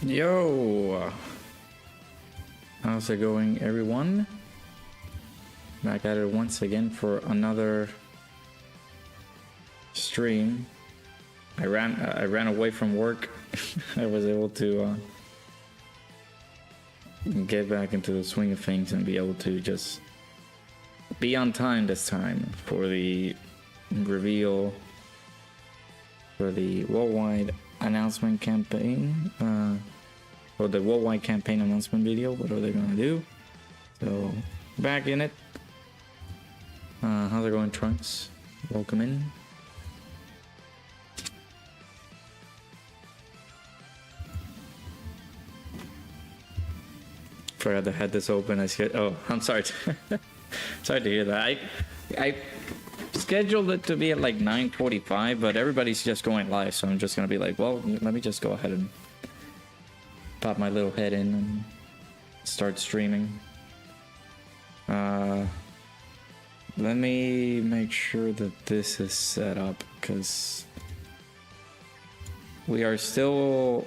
Yo! How's it going, everyone? Back at it once again for another stream. I ran away from work. I was able to get back into the swing of things and be able to just be on time this time for the reveal for the worldwide announcement campaign, or the worldwide campaign announcement video. What are they gonna do? So back in it. How's it going, Trunks? Welcome in. Forgot I had this open. I said, oh, I'm sorry. Sorry to hear that. I scheduled it to be at like 9:45, but everybody's just going live, so I'm just gonna be like, well, let me just go ahead and pop my little head in and start streaming. Let me make sure that this is set up, because we are still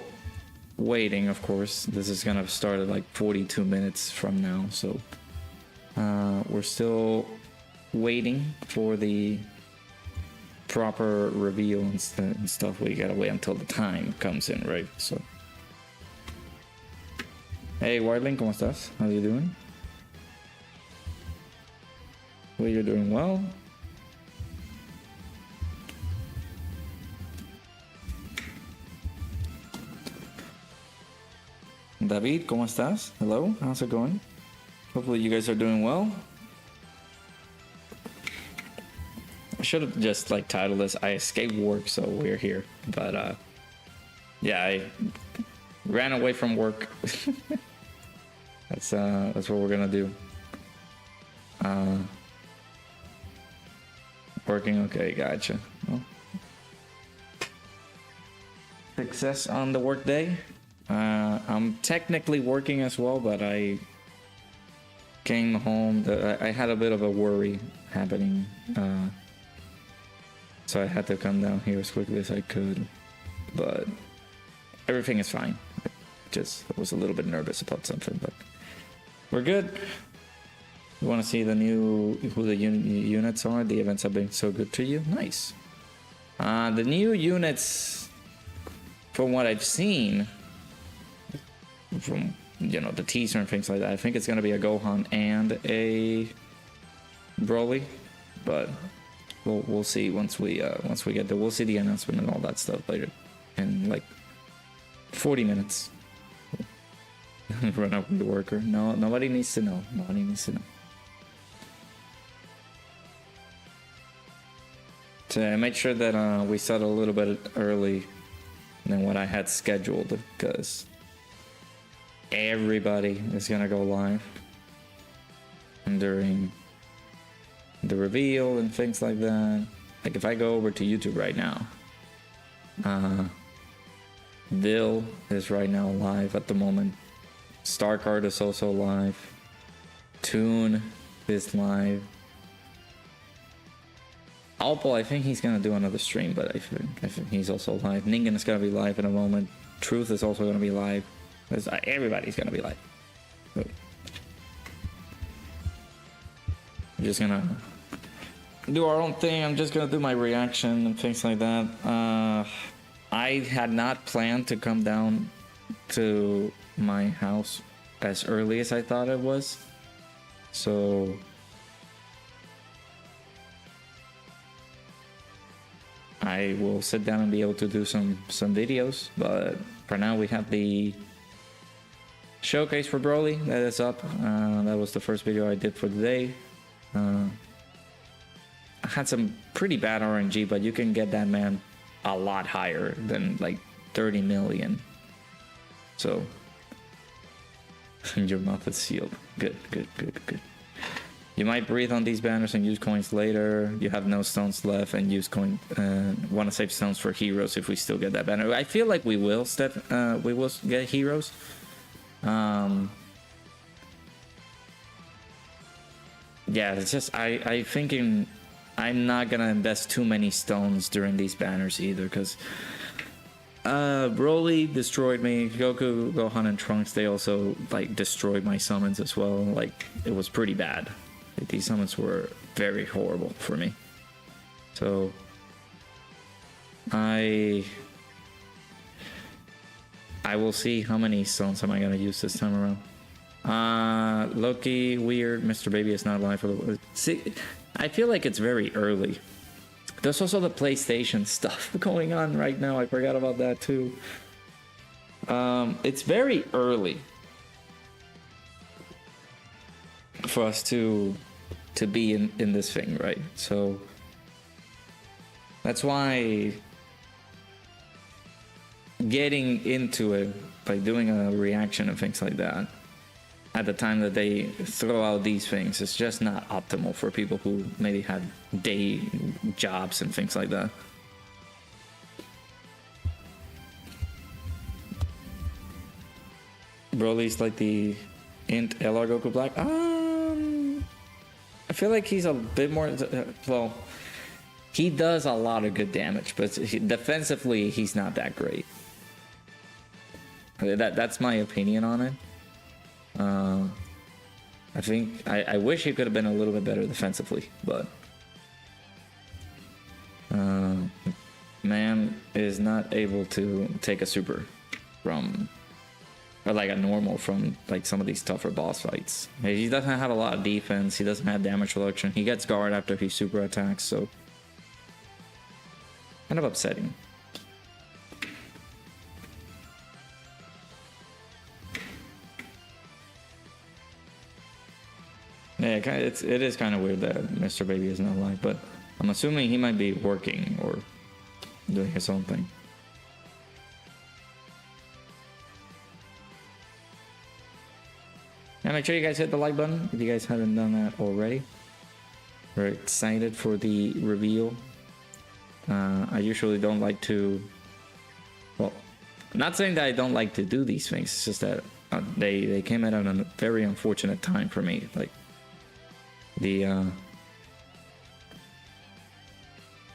waiting, of course. This is gonna start at like 42 minutes from now, so we're still waiting for the proper reveal and stuff. We gotta wait until the time comes in, right? So, hey Wildling, ¿cómo estás? How you doing? Well, you're doing well. David, ¿cómo estás? Hello, how's it going? Hopefully you guys are doing well. I should have just like titled this "I escaped work, so we're here." But yeah, I ran away from work. That's what we're gonna do. Working, okay, gotcha. Well, success on the work day. I'm technically working as well, but I came home. I had a bit of a worry happening, so I had to come down here as quickly as I could. But everything is fine. I was a little bit nervous about something, but we're good. You want to see who the units are? The events have been so good to you. Nice. The new units, from what I've seen, from the teaser and things like that, I think it's gonna be a Gohan and a Broly, but we'll see once we get there. We'll see the announcement and all that stuff later in like 40 minutes. Run up with the worker. No, nobody needs to know. Nobody needs to know. So I made sure that we set a little bit early than what I had scheduled, because everybody is gonna go live during the reveal and things like that. Like if I go over to YouTube right now, Dill is right now live at the moment. Starcard is also live. Toon is live. Alpo, I think he's gonna do another stream, but I think he's also live. Ningen is gonna be live in a moment. Truth is also gonna be live. Everybody's gonna be live. So, I'm just gonna do our own thing. I'm just gonna do my reaction and things like that. I had not planned to come down to my house as early as I thought it was, so I will sit down and be able to do some videos. But for now, we have the showcase for Broly that is up. That was the first video I did for the day. I had some pretty bad RNG, but you can get that man a lot higher than like 30 million. So your mouth is sealed. Good. You might breathe on these banners and use coins later. You have no stones left and use coin. Want to save stones for heroes if we still get that banner. I feel like we will get heroes. Yeah, it's just I thinking I'm not gonna invest too many stones during these banners either, because Broly destroyed me. Goku, Gohan, and Trunks, they also like destroyed my summons as well. Like it was pretty bad. Like, these summons were very horrible for me. So I will see how many stones am I gonna use this time around. Loki, weird. Mr. Baby is not alive for the. See, I feel like it's very early. There's also the PlayStation stuff going on right now. I forgot about that too. It's very early for us to be in this thing, right? So that's why getting into it by doing a reaction and things like that at the time that they throw out these things is just not optimal for people who maybe had day jobs and things like that. Broly's like the int LR Goku Black. I feel like he's a bit more well. He does a lot of good damage, but defensively he's not that great. That's my opinion on it. I think I wish he could have been a little bit better defensively, but man is not able to take a super from, or like a normal from like some of these tougher boss fights. He doesn't have a lot of defense. He doesn't have damage reduction. He gets guard after he super attacks, so kind of upsetting. Yeah, it is kind of weird that Mr. Baby is not alive, but I'm assuming he might be working or doing his own thing. And make sure you guys hit the like button if you guys haven't done that already. We're excited for the reveal. I usually don't like to, well, not saying that I don't like to do these things, it's just that they came at a very unfortunate time for me. Like,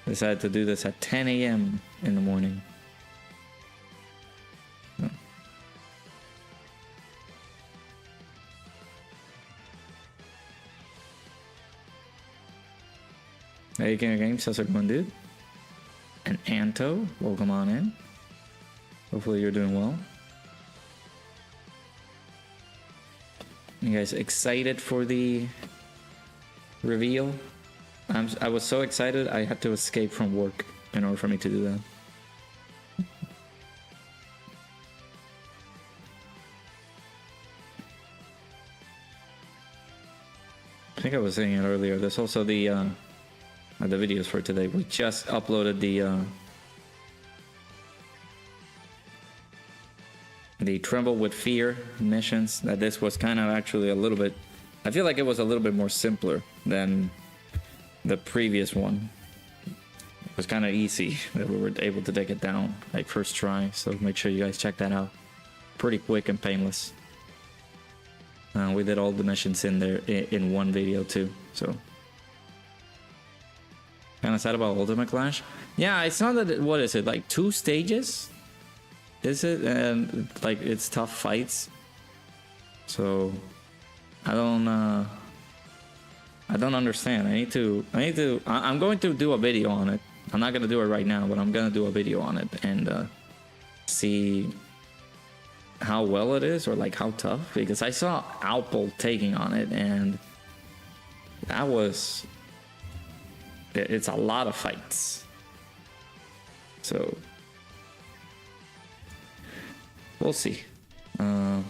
decided to do this at 10 a.m. in the morning. Oh. Hey, King of Games, how's it going, dude? And Anto, welcome on in. Hopefully you're doing well. You guys excited for the reveal? I was so excited I had to escape from work in order for me to do that. I think I was saying it earlier. There's also the videos for today. We just uploaded the Tremble with Fear missions. That this was kind of actually a little bit, I feel like it was a little bit more simpler than the previous one. It was kind of easy that we were able to take it down like first try, so make sure you guys check that out. Pretty quick and painless. We did all the missions in there in one video too, so kind of sad about Ultimate Clash. Yeah, it's not that what is it, like 2 stages, is it? And like it's tough fights, so I don't understand. I'm going to do a video on it. I'm not gonna do it right now, but I'm gonna do a video on it and see how well it is, or like how tough, because I saw Alpol taking on it and that was, it's a lot of fights. So we'll see. Are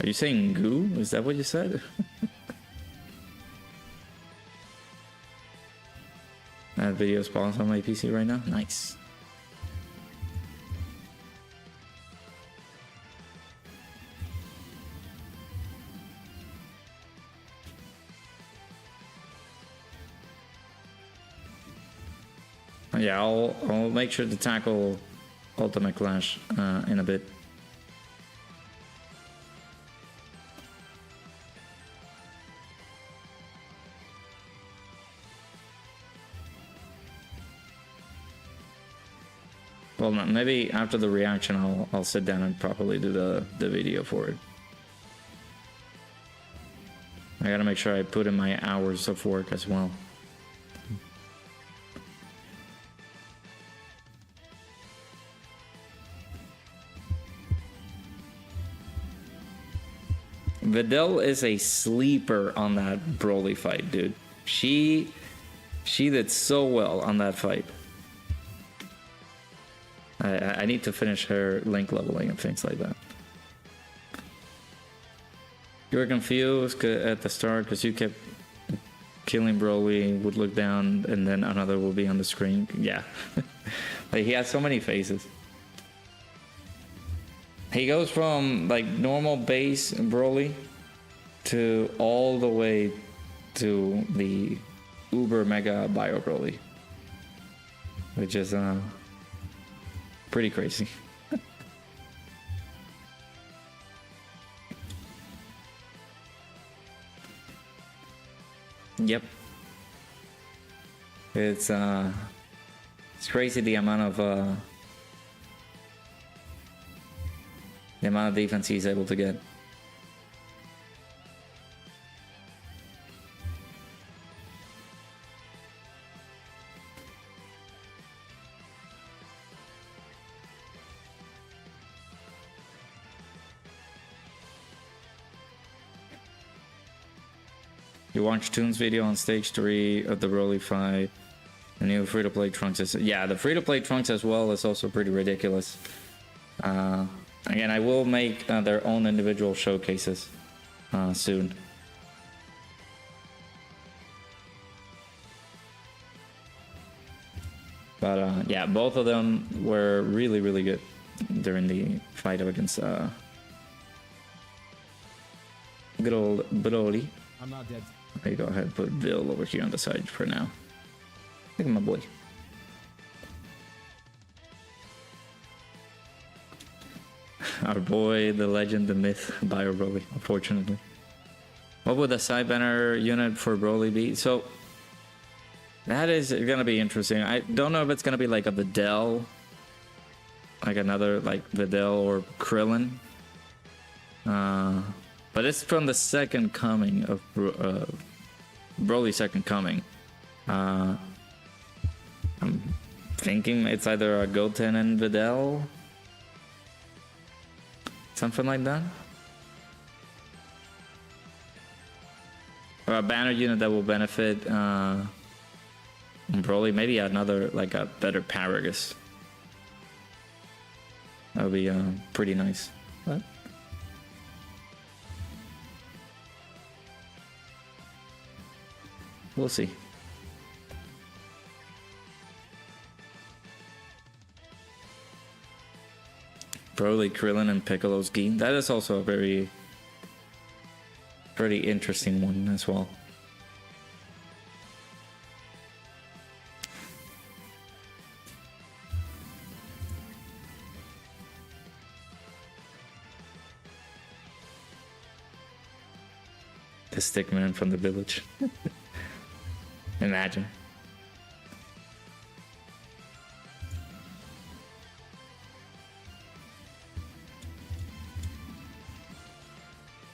you saying goo? Is that what you said? That video is paused on my PC right now. Nice. Yeah, I'll make sure to tackle Ultimate Clash in a bit. Well, no, maybe after the reaction, I'll sit down and properly do the video for it. I gotta make sure I put in my hours of work as well. Vidal is a sleeper on that Broly fight, dude. She did so well on that fight. I need to finish her link leveling and things like that. You were confused at the start because you kept killing Broly, would look down, and then another will be on the screen. Yeah. Like, he has so many faces. He goes from like normal base Broly to all the way to the uber mega bio Broly, which is pretty crazy. Yep. It's crazy the amount of defense he's able to get. You watched Toon's video on stage 3 of the Broly fight. The new free-to-play Trunks is... Yeah, the free-to-play Trunks as well is also pretty ridiculous. Again, I will make their own individual showcases soon. But yeah, both of them were really, really good during the fight against good old Broly. I'm not dead. Okay, go ahead and put Bill over here on the side for now. Look at my boy. Our boy, the legend, the myth, Bio Broly, unfortunately. What would the side banner unit for Broly be? So, that is gonna be interesting. I don't know if it's gonna be like a Videl, like another like Videl or Krillin. But it's from the second coming of Broly's second coming. I'm thinking it's either a Goten and Videl, something like that, or a banner unit that will benefit Broly. Maybe another like a better Paragus. That would be pretty nice. But we'll see. Broly, Krillin, and Piccolo's Gi. That is also a pretty interesting one as well. The stickman from the village. Imagine.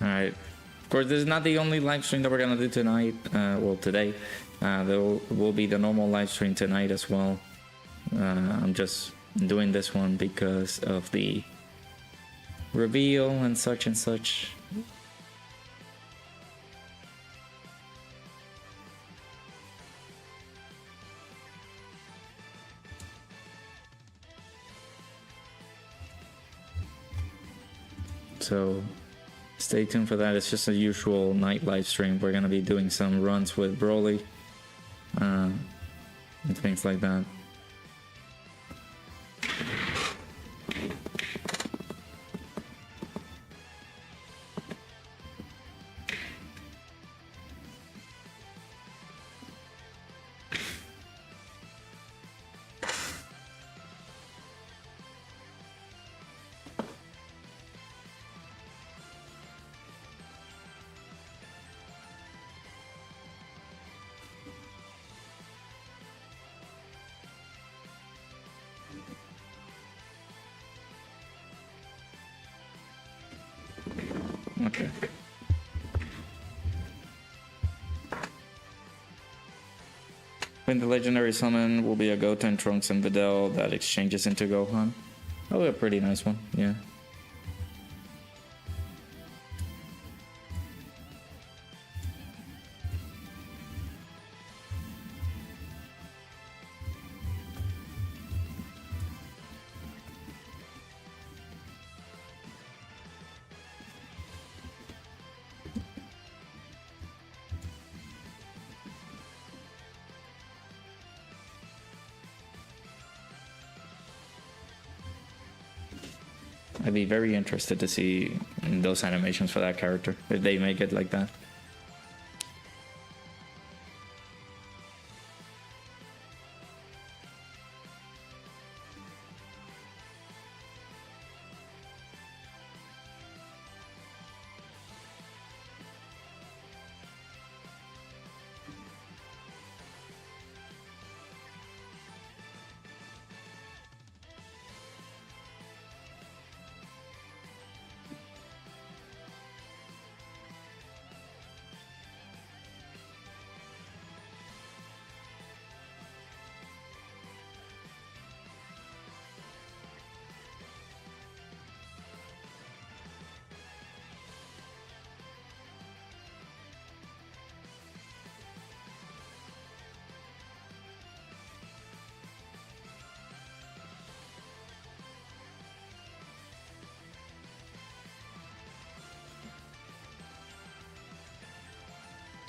Alright. Of course, this is not the only live stream that we're gonna do tonight. Well, today. There will be the normal live stream tonight as well. I'm just doing this one because of the reveal and such and such. So stay tuned for that. It's just a usual night live stream. We're gonna be doing some runs with Broly and things like that. Okay. When the legendary summon will be a Goten, Trunks, and Videl that exchanges into Gohan. That'll be a pretty nice one, yeah. I'd be very interested to see those animations for that character, if they make it like that.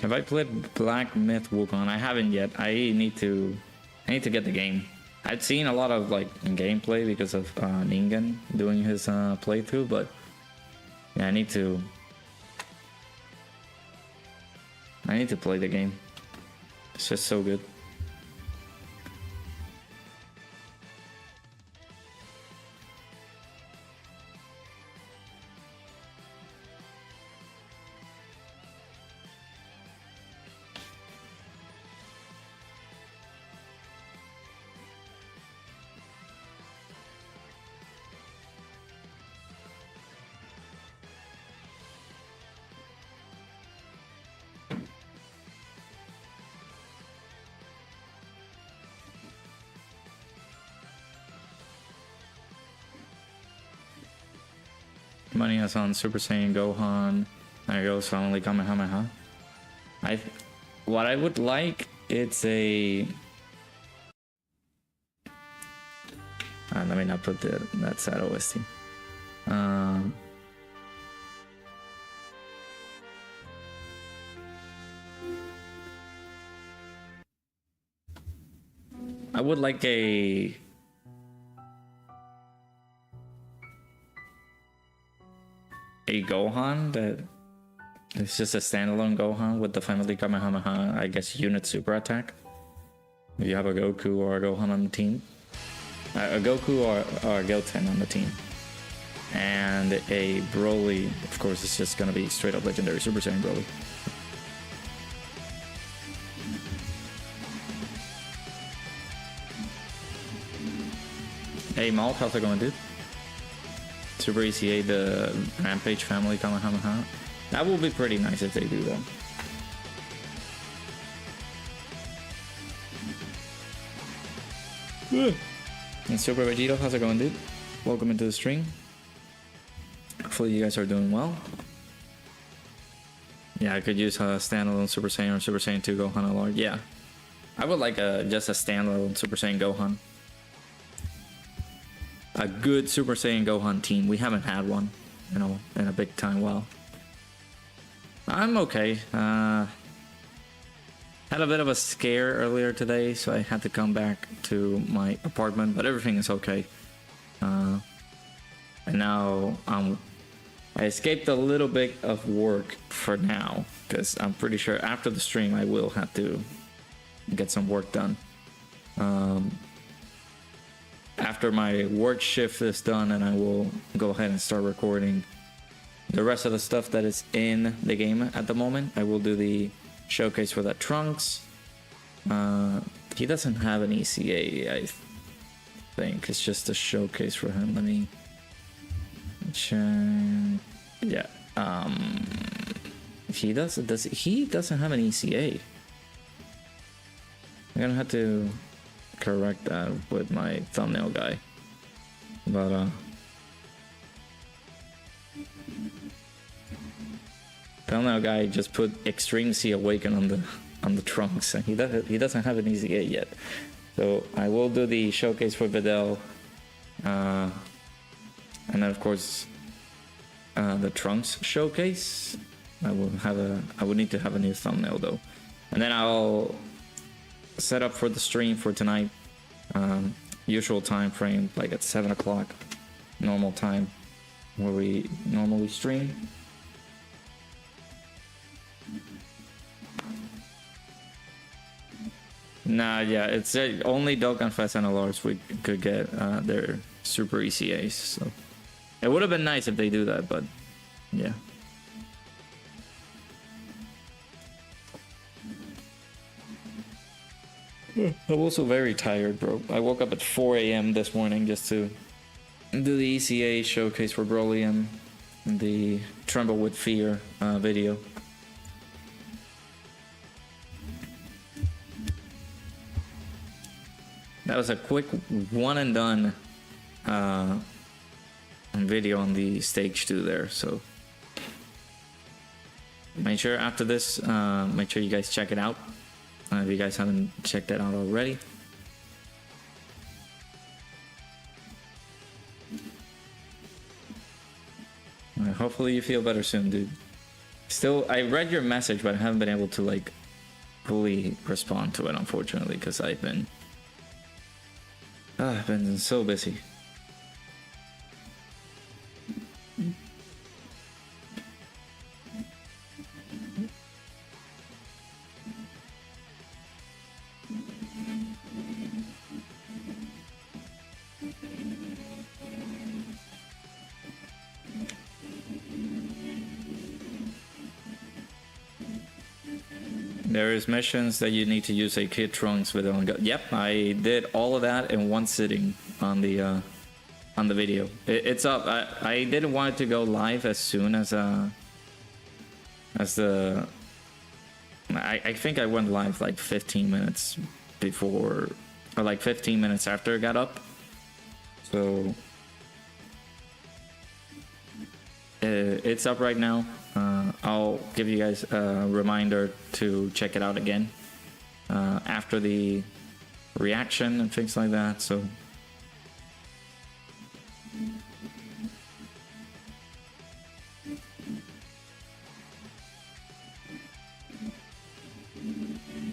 Have I played Black Myth Wukong? I haven't yet. I need to get the game. I'd seen a lot of like gameplay because of Ningen doing his playthrough, but yeah, I need to play the game. It's just so good. Money is on Super Saiyan Gohan. There goes finally Kamehameha. What I would like, it's a. Let me not put that sad OST. I would like a Gohan that is just a standalone Gohan with the family Kamehameha, I guess, unit super attack. If you have a Goku or a Gohan on the team, a Goku or a Goten on the team, and a Broly, of course, it's just gonna be straight up legendary Super Saiyan Broly. Hey Malt, how's it going, dude? Super ECA, the Rampage family Kamehameha. That will be pretty nice if they do that. And Super Vegito, how's it going, dude? Welcome into the stream. Hopefully you guys are doing well. Yeah, I could use a standalone Super Saiyan or Super Saiyan 2 Gohan along. Yeah, I would like just a standalone Super Saiyan Gohan. A good Super Saiyan Gohan team. We haven't had one, you know, in a big time while. I'm okay. Had a bit of a scare earlier today, so I had to come back to my apartment, but everything is okay. And now I escaped a little bit of work for now, because I'm pretty sure after the stream I will have to get some work done. After my work shift is done, and I will go ahead and start recording the rest of the stuff that is in the game at the moment. I will do the showcase for that Trunks. He doesn't have an ECA, I think. It's just a showcase for him. Let me check. Yeah, He doesn't have an ECA. I'm gonna have to correct that with my thumbnail guy. But thumbnail guy just put Extreme Sea Awaken on the trunks, and he doesn't have an ECA yet. So I will do the showcase for Videl, and then of course the trunks showcase. I will need to have a new thumbnail though, and then I'll set up for the stream for tonight. Usual time frame, like at 7 o'clock, normal time, where we normally stream. Nah, yeah, it's only Dokkan Fest NLRs we could get their super ECAs. So it would have been nice if they do that, but yeah. I'm also very tired, bro. I woke up at 4 a.m. this morning just to do the ECA showcase for Broly and the Tremble with Fear video. That was a quick one and done video on the stage 2 there, so make sure after this, make sure you guys check it out. If you guys haven't checked that out already. Hopefully you feel better soon, dude. Still, I read your message, but I haven't been able to like fully respond to it, unfortunately, because I've been so busy. There is missions that you need to use a kid trunks with on. Yep, I did all of that in one sitting on the video. It's up. I didn't want it to go live as soon as the. I think I went live like 15 minutes before, or like 15 minutes after it got up. So it's up right now. I'll give you guys a reminder to check it out again after the reaction and things like that. So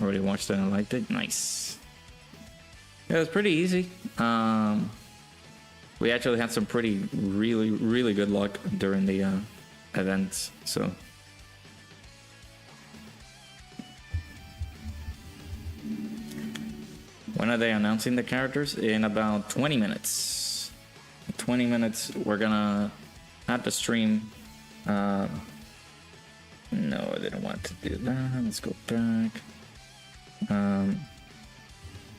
already watched it and liked it. Nice. Yeah, it was pretty easy. We actually had some really good luck during the events, so when are they announcing the characters? In about 20 minutes. 20 minutes we're gonna have to stream. No, I didn't want to do that. Let's go back.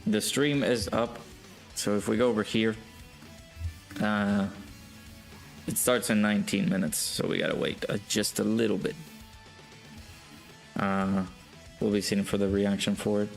The stream is up, so if we go over here, it starts in 19 minutes, so we gotta wait just a little bit. We'll be sitting for the reaction for it.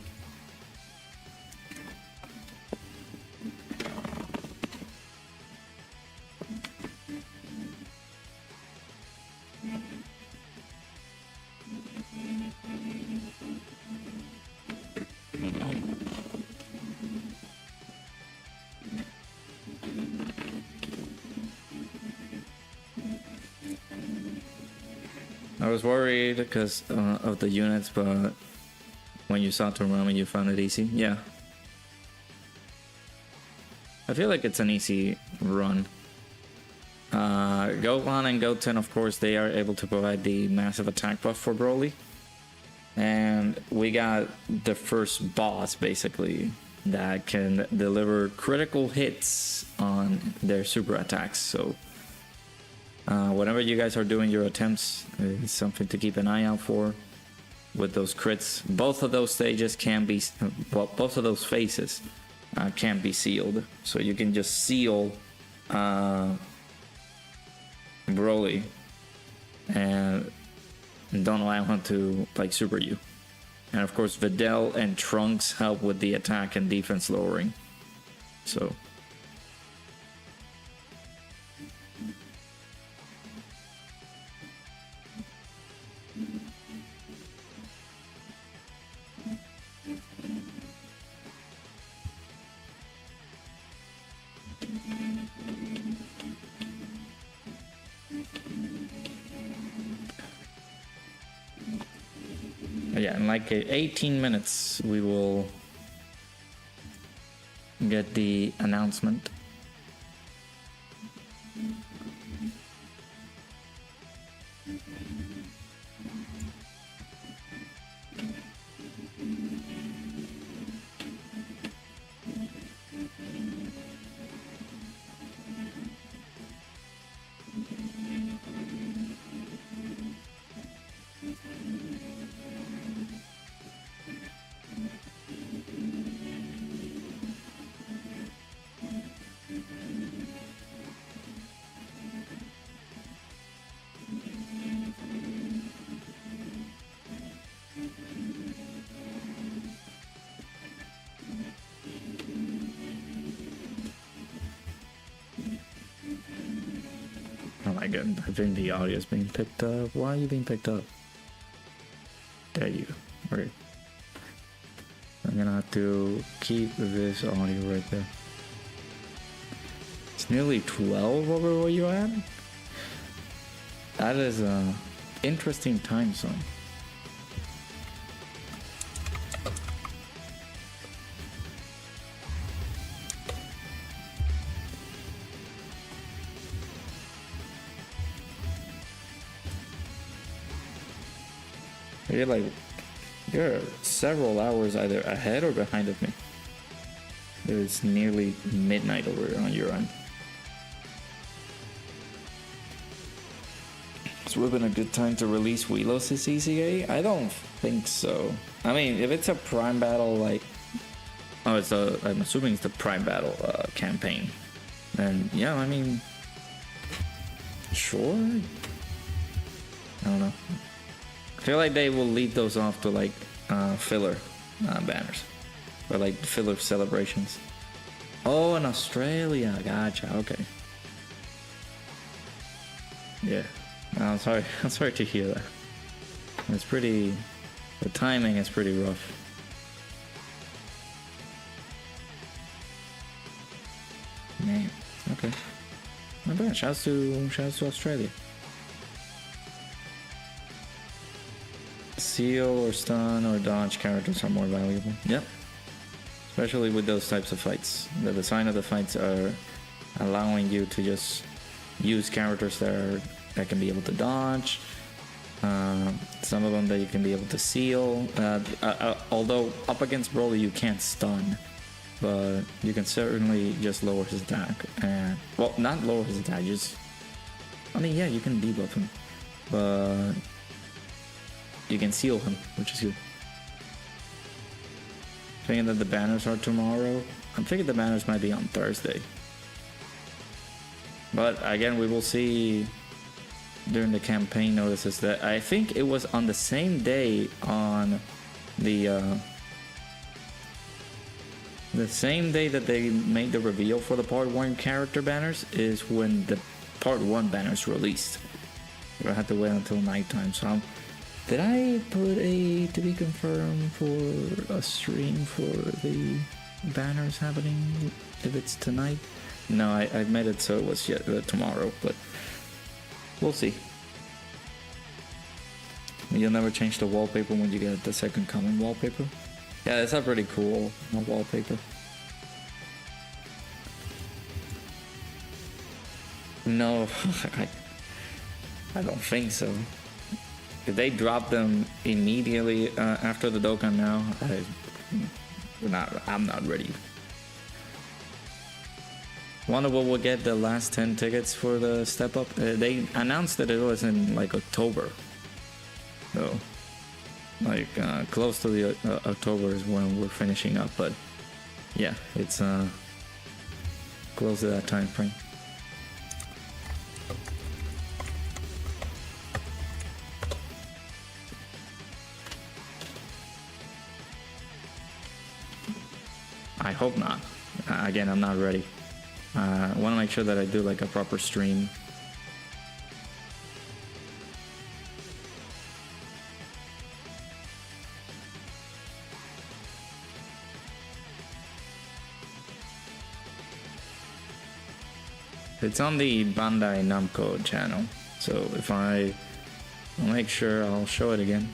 I was worried because of the units, but when you saw Tormami, you found it easy. Yeah. I feel like it's an easy run. Gohan and Goten, of course, they are able to provide the massive attack buff for Broly. And we got the first boss, basically, that can deliver critical hits on their super attacks. So whenever you guys are doing your attempts, it's something to keep an eye out for with those crits. Both of those stages can be, well, both of those phases can be sealed. So you can just seal Broly and don't allow him to like super you. And of course Videl and Trunks help with the attack and defense lowering. So yeah, in like 18 minutes we will get the announcement. Oh my god, I think the audio is being picked up. Why are you being picked up? There you go. Okay. I'm gonna have to keep this audio right there. It's nearly 12 over where you're at? That is a interesting time zone. You're several hours either ahead or behind of me. It's nearly midnight over on your end. So would have been a good time to release Wheelos as CCA? I don't think so. I mean, if it's a Prime Battle, like... Oh, I'm assuming it's the Prime Battle campaign. And yeah, I mean... Sure? I don't know. I feel like they will leave those off to like filler banners. Or like filler celebrations. Oh, in Australia. Gotcha, okay. Yeah. I'm sorry to hear that. It's pretty... The timing is pretty rough. Man, okay. Not bad. Shouts to Australia. Seal or stun or dodge characters are more valuable. Yep. Especially with those types of fights. The design of the fights are allowing you to just use characters that can be able to dodge. Some of them that you can be able to seal. Although up against Broly you can't stun, but you can certainly just lower his attack. And well, not lower his attack. I mean, yeah, you can debuff him, but you can seal him, which is good. Thinking that the banners are tomorrow. I'm thinking the banners might be on Thursday. But again, we will see during the campaign notices that I think it was on the same day on the same day that they made the reveal for the Part 1 character banners is when the Part 1 banners released. I had to wait until nighttime, so did I put a to be confirmed for a stream for the banners happening if it's tonight? No, I made it so it was tomorrow, but we'll see. You'll never change the wallpaper when you get the second common wallpaper? Yeah, it's a pretty cool wallpaper. No, I don't think so. If they drop them immediately after the Dokkan now, I'm not ready. Wonder what we'll get the last 10 tickets for the step up. They announced that it was in like October. So, like close to the October is when we're finishing up. But yeah, it's close to that time frame. I hope not. Again, I'm not ready. I want to make sure that I do like a proper stream. It's on the Bandai Namco channel, so if I'll make sure I'll show it again.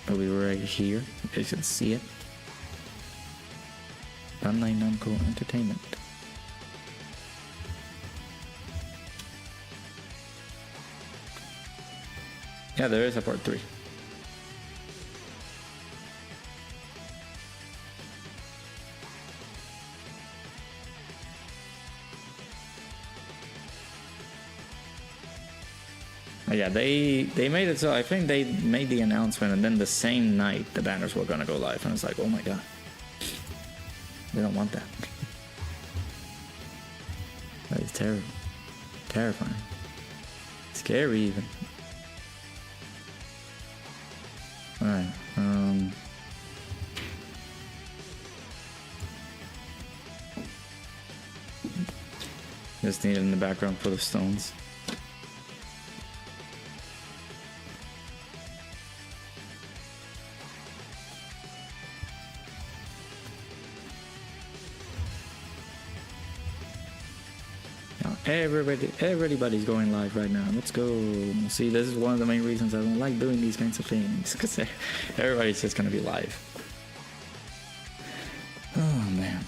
It'll be right here. You guys can see it. Bandai Namco Entertainment. Yeah, there is a part 3. Yeah, they made it so I think they made the announcement and then the same night the banners were gonna go live, and it's like, oh my god, they don't want that. That is terrible, terrifying, scary even. All right, just need it in the background for the stones. Everybody's going live right now. Let's go. See, this is one of the main reasons I don't like doing these kinds of things, because everybody's just gonna be live. Oh man,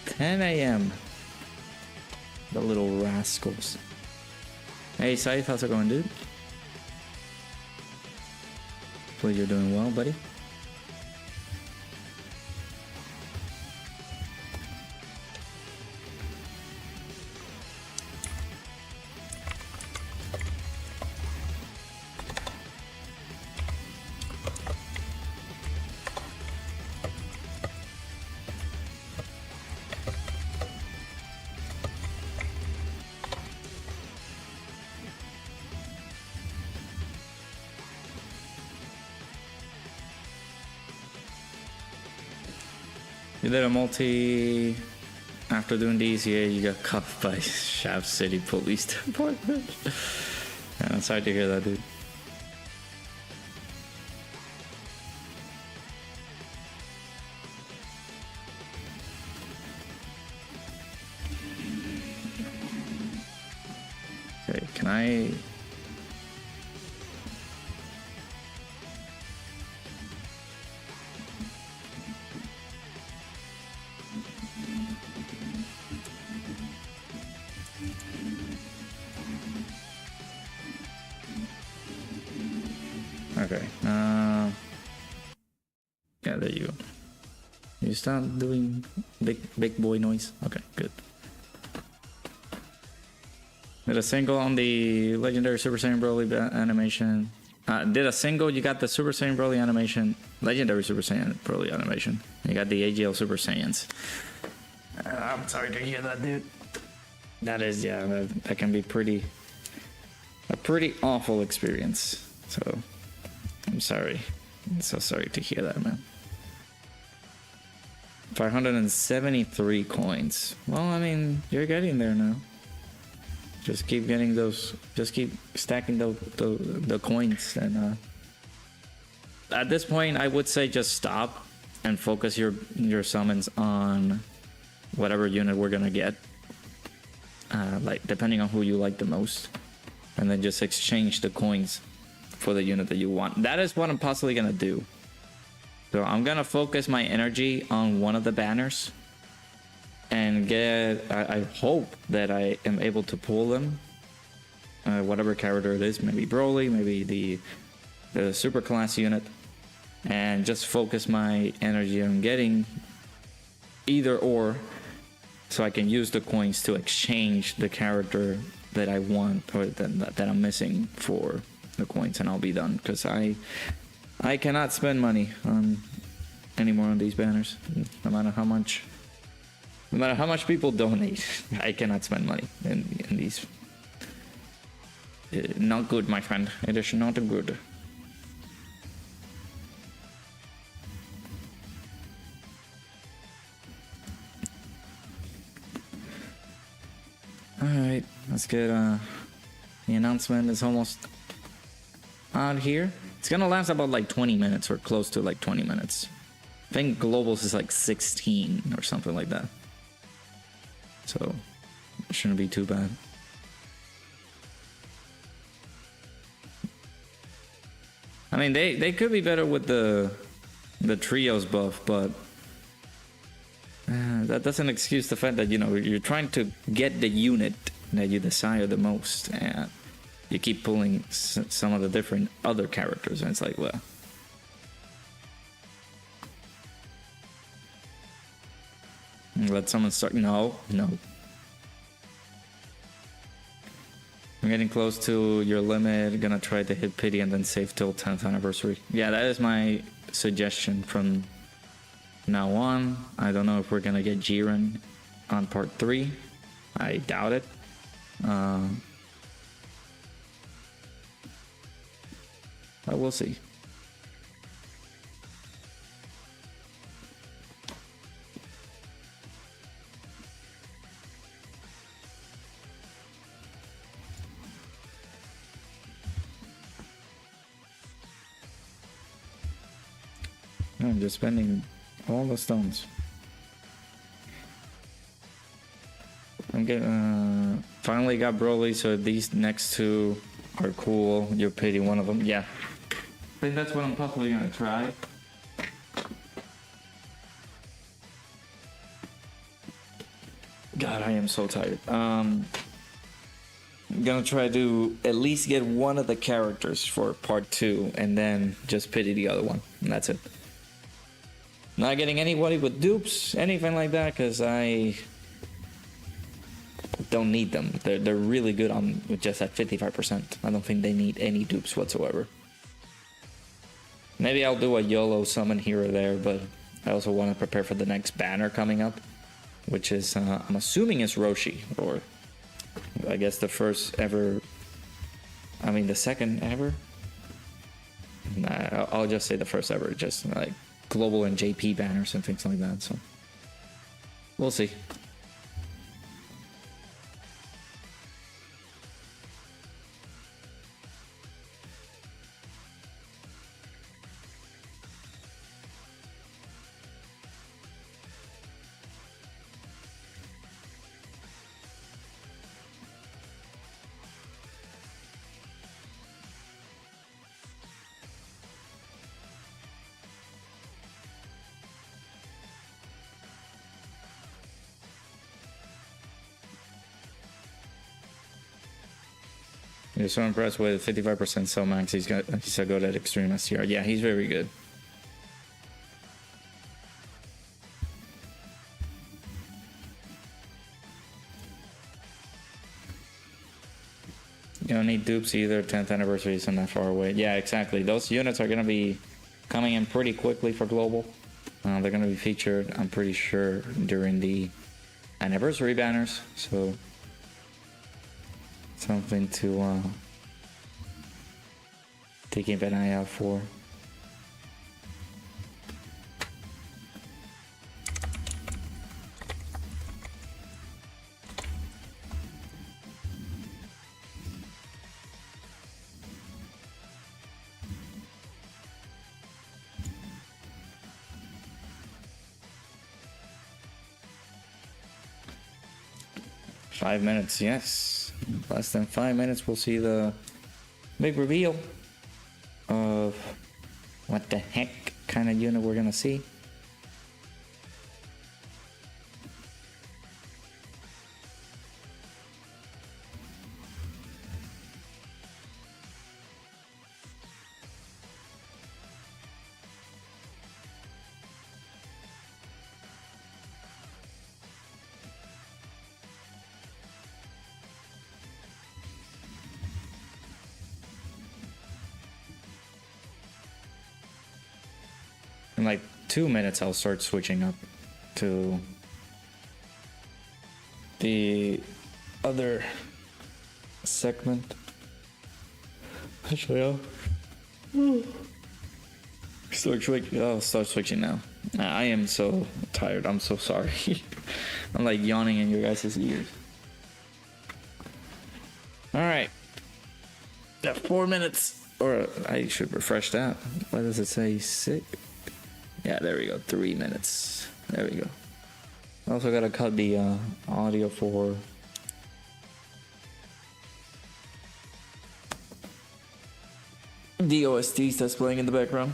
10 a.m. The little rascals. Hey Saif, how's it going, dude? Hopefully you're doing well, buddy. You did a multi after doing DCA, you got cuffed by Shaft City Police Department. Yeah, I'm sorry to hear that, dude. Okay, can I... Okay, yeah, there you go. You start doing big boy noise. Okay, good. Did a single on the legendary Super Saiyan Broly animation. Did a single, you got the Super Saiyan Broly animation, legendary Super Saiyan Broly animation. You got the AGL Super Saiyans. I'm sorry to hear that, dude. That is, yeah, that can be a pretty awful experience. So, I'm sorry. I'm so sorry to hear that, man. 573 coins. Well, I mean, you're getting there now. Just keep getting those. Just keep stacking the coins. And at this point, I would say just stop and focus your summons on whatever unit we're gonna get. Like depending on who you like the most, and then just exchange the coins for the unit that you want. That is what I'm possibly gonna do. So I'm gonna focus my energy on one of the banners and get, I hope that I am able to pull them, whatever character it is, maybe Broly, maybe the super class unit, and just focus my energy on getting either or, so I can use the coins to exchange the character that I want or that I'm missing for the coins, and I'll be done, because I cannot spend money on anymore on these banners. No matter how much people donate, I cannot spend money in these. Not good, my friend. It is not good. let's get the announcement is almost out here. It's gonna last about like 20 minutes or close to like 20 minutes. I think globals is like 16 or something like that. So it shouldn't be too bad. I mean, they could be better with the trios buff, but that doesn't excuse the fact that, you know, you're trying to get the unit that you desire the most, and you keep pulling some of the different other characters, and it's like, well. Let someone start. No. I'm getting close to your limit. Gonna try to hit pity and then save till 10th anniversary. Yeah, that is my suggestion from now on. I don't know if we're gonna get Jiren on part 3. I doubt it. But we'll see. I'm just spending all the stones. I'm getting finally got Broly, so these next two are cool. You're pity one of them. Yeah, I think that's what I'm possibly gonna try. God, I am so tired. I'm gonna try to at least get one of the characters for part 2 and then just pity the other one, and that's it. Not getting anybody with dupes, anything like that, because I don't need them. They're really good on just at 55%. I don't think they need any dupes whatsoever. Maybe I'll do a YOLO summon here or there, but I also want to prepare for the next banner coming up, which is, I'm assuming it's Roshi, or I guess the first ever, I mean the second ever? Nah, I'll just say the first ever, just like global and JP banners and things like that, so we'll see. You're so impressed with 55% cell max. He's so good at extreme STR. Yeah, he's very good. You don't need dupes either. 10th anniversary isn't that far away. Yeah, exactly. Those units are gonna be coming in pretty quickly for global. They're gonna be featured, I'm pretty sure, during the anniversary banners. So something to keep an eye out for. Five minutes, yes. Less than 5 minutes, we'll see the big reveal of what the heck kind of unit we're gonna see. In like 2 minutes, I'll start switching up to the other segment. Actually, I'll start switching now. I am so tired. I'm so sorry. I'm like yawning in your guys' ears. got 4 minutes. Or I should refresh that. Why does it say 6? Yeah, there we go. 3 minutes. There we go. Also gotta cut the audio for the OSTs that's playing in the background.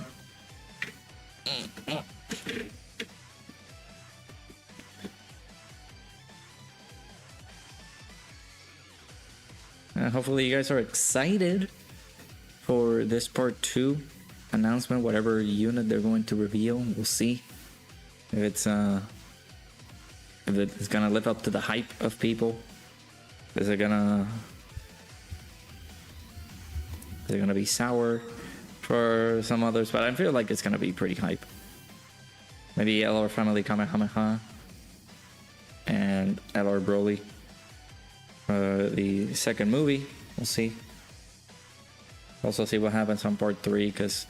Hopefully you guys are excited for this part 2 announcement, whatever unit they're going to reveal. We'll see if it's gonna live up to the hype of people. Is it gonna be sour for some others? But I feel like it's gonna be pretty hype. Maybe LR Family Kamehameha and LR Broly. The second movie, we'll see. Also see what happens on part 3, because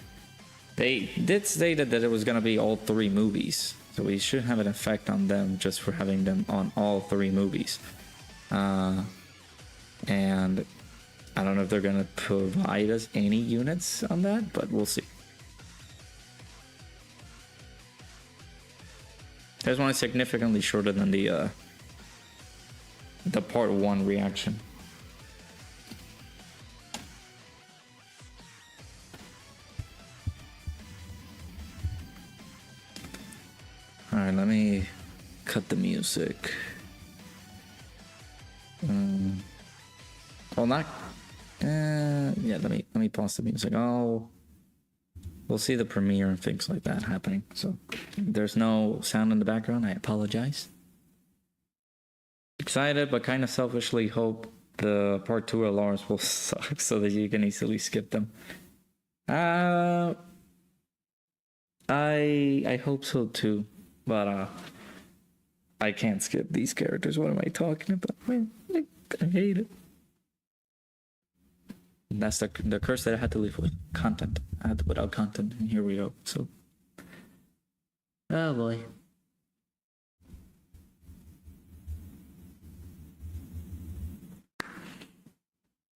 they did state that it was gonna be all 3 movies, so we should have an effect on them just for having them on all 3 movies. And I don't know if they're gonna provide us any units on that, but we'll see. This one is significantly shorter than the part 1 reaction. Alright, let me cut the music. Well, not. Yeah, let me pause the music. We'll see the premiere and things like that happening. So there's no sound in the background. I apologize. Excited, but kind of selfishly hope the part 2 alarms will suck so that you can easily skip them. I hope so too, but I can't skip these characters. What am I talking about? Man, I hate it. That's the curse that I had to live with. Content. I had to put out content, and here we go. So, oh boy.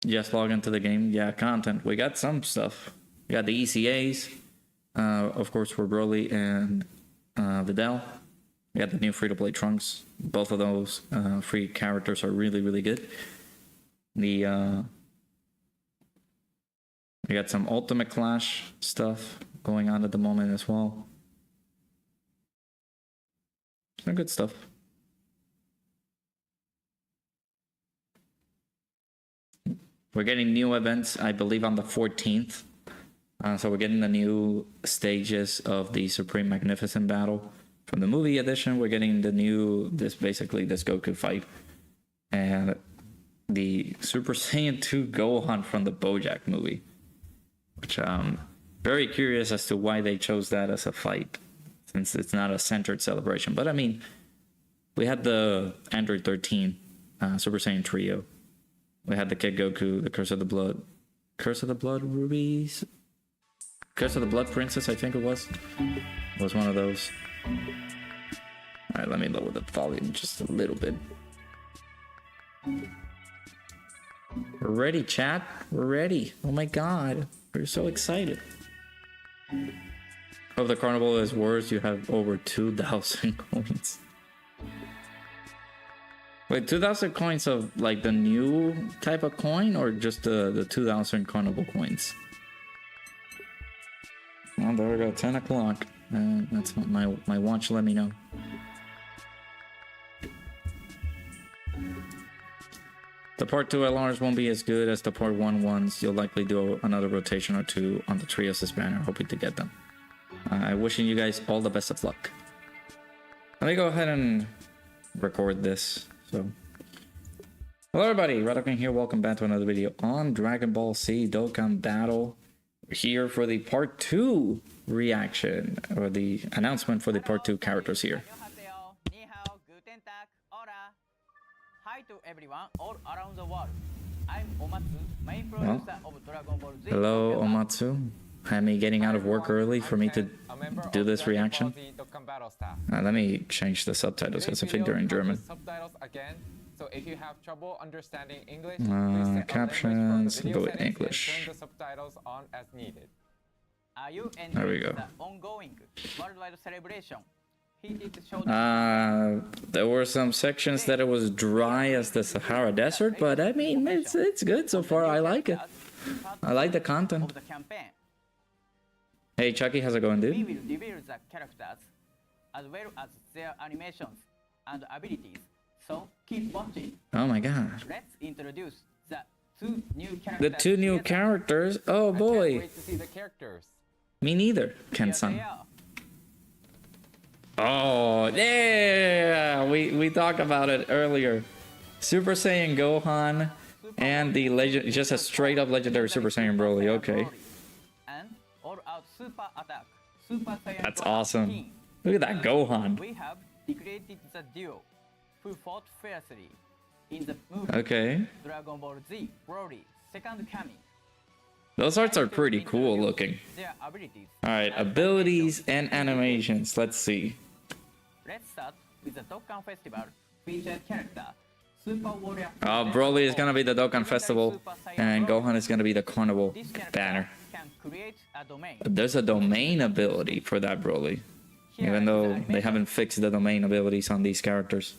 Just log into the game. Yeah, content. We got some stuff. We got the ECAs, of course, for Broly and Videl. We got the new free-to-play Trunks. Both of those free characters are really, really good. We got some Ultimate Clash stuff going on at the moment as well. Some good stuff. We're getting new events, I believe, on the 14th. So we're getting the new stages of the Supreme Magnificent Battle. From the movie edition, we're getting this Goku fight. And the Super Saiyan 2 Gohan from the BoJack movie. Which I'm very curious as to why they chose that as a fight, since it's not a centered celebration. But I mean, we had the Android 13 Super Saiyan trio. We had the Kid Goku, the Curse of the Blood Rubies? Curse of the Blood Princess, I think it was. It was one of those. Alright, let me lower the volume just a little bit. We're ready, chat. We're ready. Oh my god. We're so excited. If the carnival is worse, you have over 2,000 coins. Wait, 2,000 coins of like the new type of coin, or just the 2,000 carnival coins? Well, there we go, 10 o'clock. That's what my watch let me know. The part 2 LRs won't be as good as the part 1 ones. You'll likely do another rotation or 2 on the Trios' banner, hoping to get them. I'm wishing you guys all the best of luck. Let me go ahead and record this. So, hello everybody, Dokkan here. Welcome back to another video on Dragon Ball Z Dokkan Battle. We're here for the part 2 reaction, or the announcement for the part 2 characters here. Hi to everyone all around the world. I'm Omatsu, main producer of Dragon Ball Z. Hello Omatsu. Had me getting out of work early for me to do this reaction. Let me change the subtitles because I think they're in German. So if you have trouble understanding English, please set a captions, language from the video go with settings English. and turn the subtitles on as needed. Are you There we enjoying go. the ongoing worldwide celebration? Heated showdown. There were some sections that it was dry as the Sahara Desert, but I mean, it's good so far. I like it. I like the content. Of the campaign. Hey, Chucky, how's it going, We dude? will reveal the characters as well as their animations and abilities. So keep watching. Oh my god. Let's introduce the two new characters. The two new together. characters? Oh Can't boy. wait to see the characters. Me neither, Here they Ken-san. are. Oh, yeah! We talked about it earlier. Super Saiyan Gohan and the legend, just a straight up legendary Super Saiyan Broly. Okay, And all-out super attack. Super Saiyan that's Broly awesome. team. Look at that Gohan. We have recreated the duo who fought fiercely in the movie Okay, Dragon Ball Z Broly Second Coming. those arts are pretty cool looking. Their abilities. All right, abilities and animations. Let's see. Let's start with the Dokkan Festival featured character Super Warrior. Oh, Broly is gonna be the Dokkan Festival, and Gohan is gonna be the Carnival This character banner. can create a domain. There's a domain ability for that Broly, Here even is though the they animation. haven't fixed the domain abilities on these characters.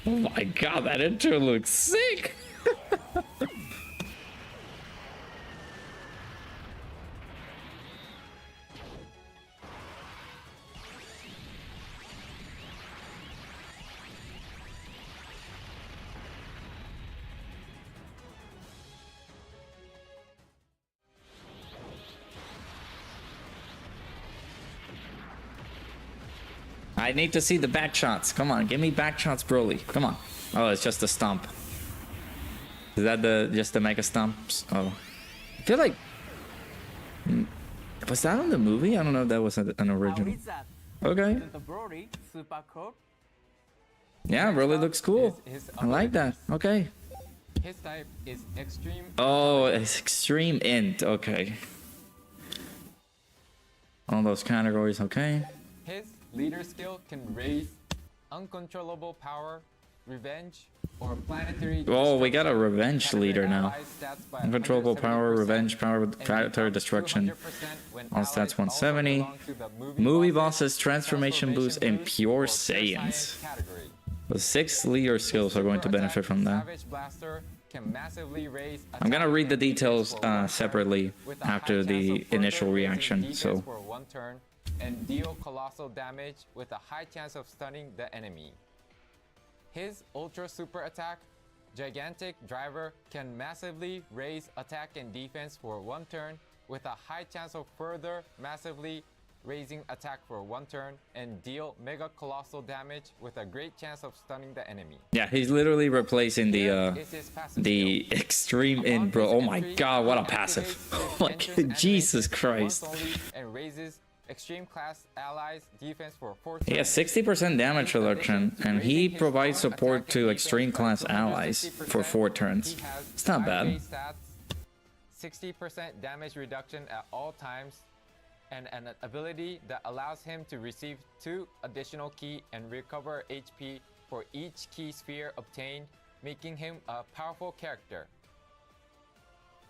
Oh my god, that intro looks sick! I need to see the back shots. Come on, give me back shots, Broly. Come on. Oh, it's just a stomp. Is that the just the mega stomps? Oh, I feel like was that on the movie? I don't know if that was an How original. is that? Okay. Isn't the Broly super cool? Yeah, Broly looks cool. I like that. Okay. His type is extreme. Oh, it's extreme int. Okay. All those categories. Okay. His leader skill can raise uncontrollable power, revenge, or planetary. Oh, we got a destruction. revenge Category leader now. allies stats by Uncontrollable power, 170%, revenge power, and planetary becomes destruction. 200% when All stats allies 170. also belong to the Movie bosses, transformation boost, and pure or Saiyans. category. The 6 leader skills are going to Super benefit attack from that. Savage Blaster can massively raise I'm gonna attack read the and defense details for 1 turn separately with a high after chance the of further initial raising reaction. defense So for 1 turn and deal colossal damage with a high chance of stunning the enemy. His ultra super attack, Gigantic Driver, can massively raise attack and defense for 1 turn with a high chance of further massively raising attack for 1 turn and deal mega colossal damage with a great chance of stunning the enemy. yeah, he's literally replacing Here the is his passive the skill. extreme Upon in, bro. his Oh my entry, god, what a he passive! activates Oh his my entrance god, Jesus animation Christ! once only and raises extreme class allies defense for 4 He has turns. 60% damage In reduction, addition to and he raising his provides strong support attack to and extreme defense class by allies 260%. for 4 turns. He has It's not high bad. base stats, 60% damage reduction at all times, and an ability that allows him to receive 2 additional ki and recover HP for each ki sphere obtained, making him a powerful character.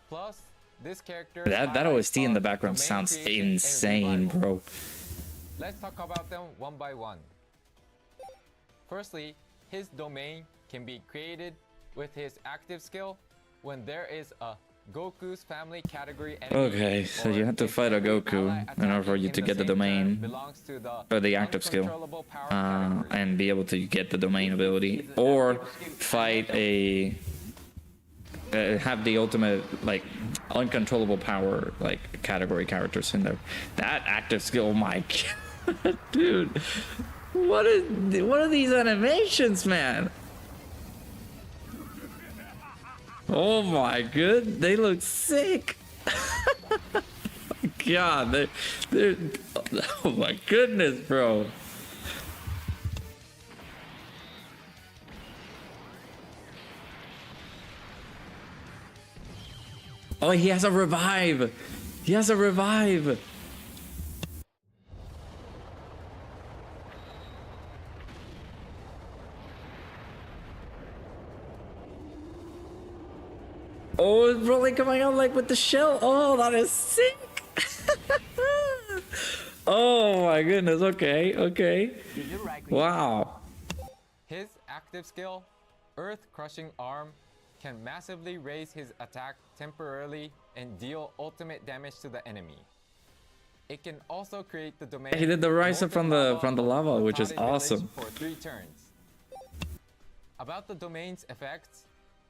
Plus, this character That highlights OST in the of background domain sounds creation and insane, revival. bro. Let's talk about them one by one. Firstly, his domain can be created with his active skill when there is a Goku's family category enemy. Okay, so you or have to if fight a every Goku ally in order for attacking you in to get the same turn domain belongs to or the active skill, uncontrollable power category. and be able to get the domain ability, or fight a have the ultimate like uncontrollable power like category characters in there. That active skill, oh my god, dude, what are these animations, man? Oh my good, they look sick. God, they're oh my goodness, bro. Oh, he has a revive. He has a revive. Oh, it's really coming out like with the shell. Oh, that is sick. Oh my goodness. Okay, okay. Did you like it? Wow. His active skill, Earth Crushing Arm, can massively raise his attack temporarily and deal ultimate damage to the enemy. It can also create the domain. He did the rise up from the lava, which is Tade Village awesome. for 3 turns. About the domain's effects,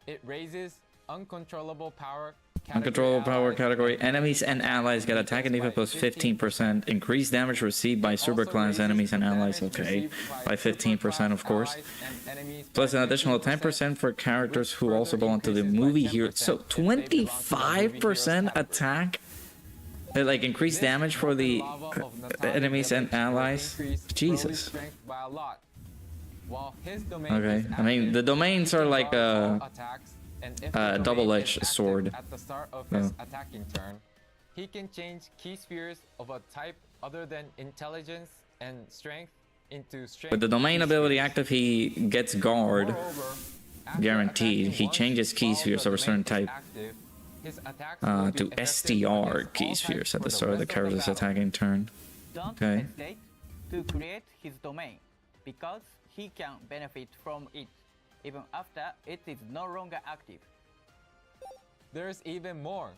it raises uncontrollable power. Uncontrollable power allies, category. Enemies and allies get attack and defense plus 15%. Increased damage received by super class enemies and allies. Okay, by 15% of course. Plus an additional 10% for characters who also belong to the movie hero. So 25% attack. Like increased damage for the enemies and allies. Jesus. Okay, I mean the domains are like double-edged sword. At the start of his attacking turn, he can change key spheres of a type other than intelligence and strength into strength. With the domain key ability spheres. active, he gets guard. Moreover, after Guaranteed. attacking He once, changes key while spheres the of a certain domain is type active, his attacks will be to effective STR against key all spheres types at the for start of the rest character's battle. attacking turn. Don't Okay. hesitate to create his domain because he can benefit from it even after it is no longer active. There's even more.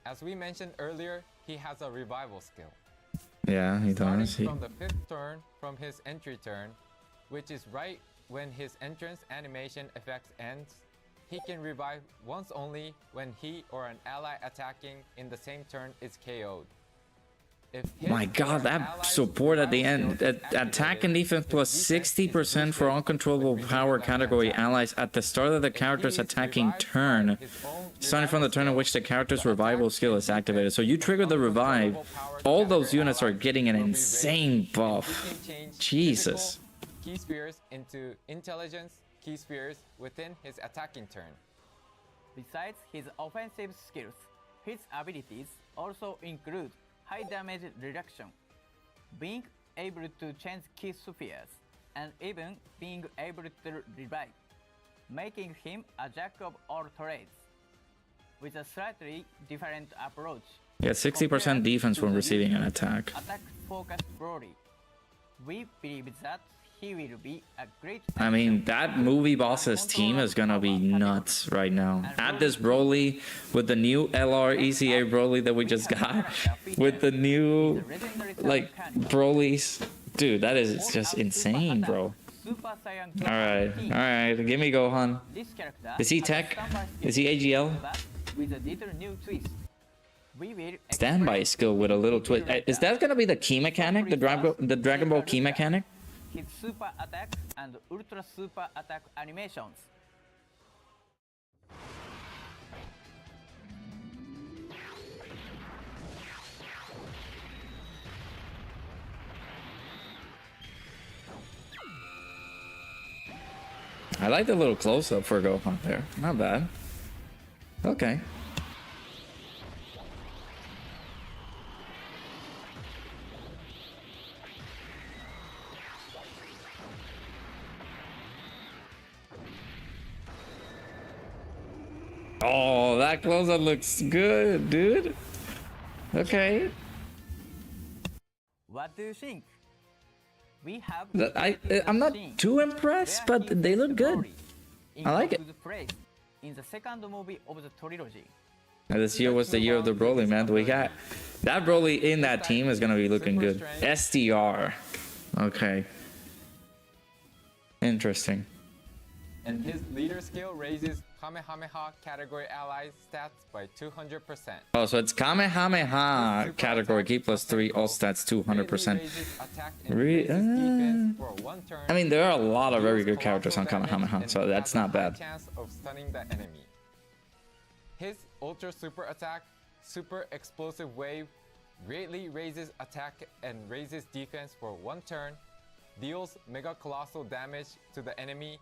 As we mentioned earlier, he has a revival skill. Yeah, he Starting does. He, from the 5th turn from his entry turn, which is right when his entrance animation effect ends, he can revive once only when he or an ally attacking in the same turn is KO'd. If his my or god, an that ally's support at the revival end. skill is Attack and activated, defense his plus defense is 60% for boosted uncontrollable with power renewed category attack. allies at the start of the If he character's is attacking revived by turn. his own Starting from the revival turn in skill, which the character's the revival attack skill and is defense activated. So you of trigger the revive, uncontrollable power all those category units are allies getting an will be insane raised, and buff. he can change Jesus. physical key spheres into intelligence key spheres within his attacking turn. Besides his offensive skills, his abilities also include high damage reduction, being able to change key spheres, and even being able to revive, making him a jack of all trades. With a slightly different approach. Yeah, 60% defense when receiving an attack. Attack-focused Broly. We believe that he will be a great. I mean, that movie boss's team is gonna be nuts right now. Add this Broly with the new LR ECA Broly that we just got, with the new, like, Broly's. Dude, that is just insane, bro. Alright, give me Gohan. Is he tech? Is he AGL? With a little new twist. We will Standby skill with a little twist. Is that gonna be the key mechanic? The Dragon Ball key mechanic? His super attack and ultra super attack animations. I like the little close-up for Gohan there. Not bad. Okay. Oh, that close-up looks good, dude. Okay. What do you think? We have I'm not too impressed, but they look good. I like it. In the second movie of the trilogy. And this year was the year of the Broly, man. We got that Broly in that team is gonna be looking good. SDR. Okay. Interesting. And his leader skill raises Kamehameha category allies stats by 200%. Oh, so it's Kamehameha category key plus 3, all stats 200%. I mean, there are a lot of very good characters on Kamehameha, so that's not bad. Chance of stunning the enemy. His ultra super attack, super explosive wave, greatly raises attack and raises defense for 1 turn, deals mega colossal damage to the enemy,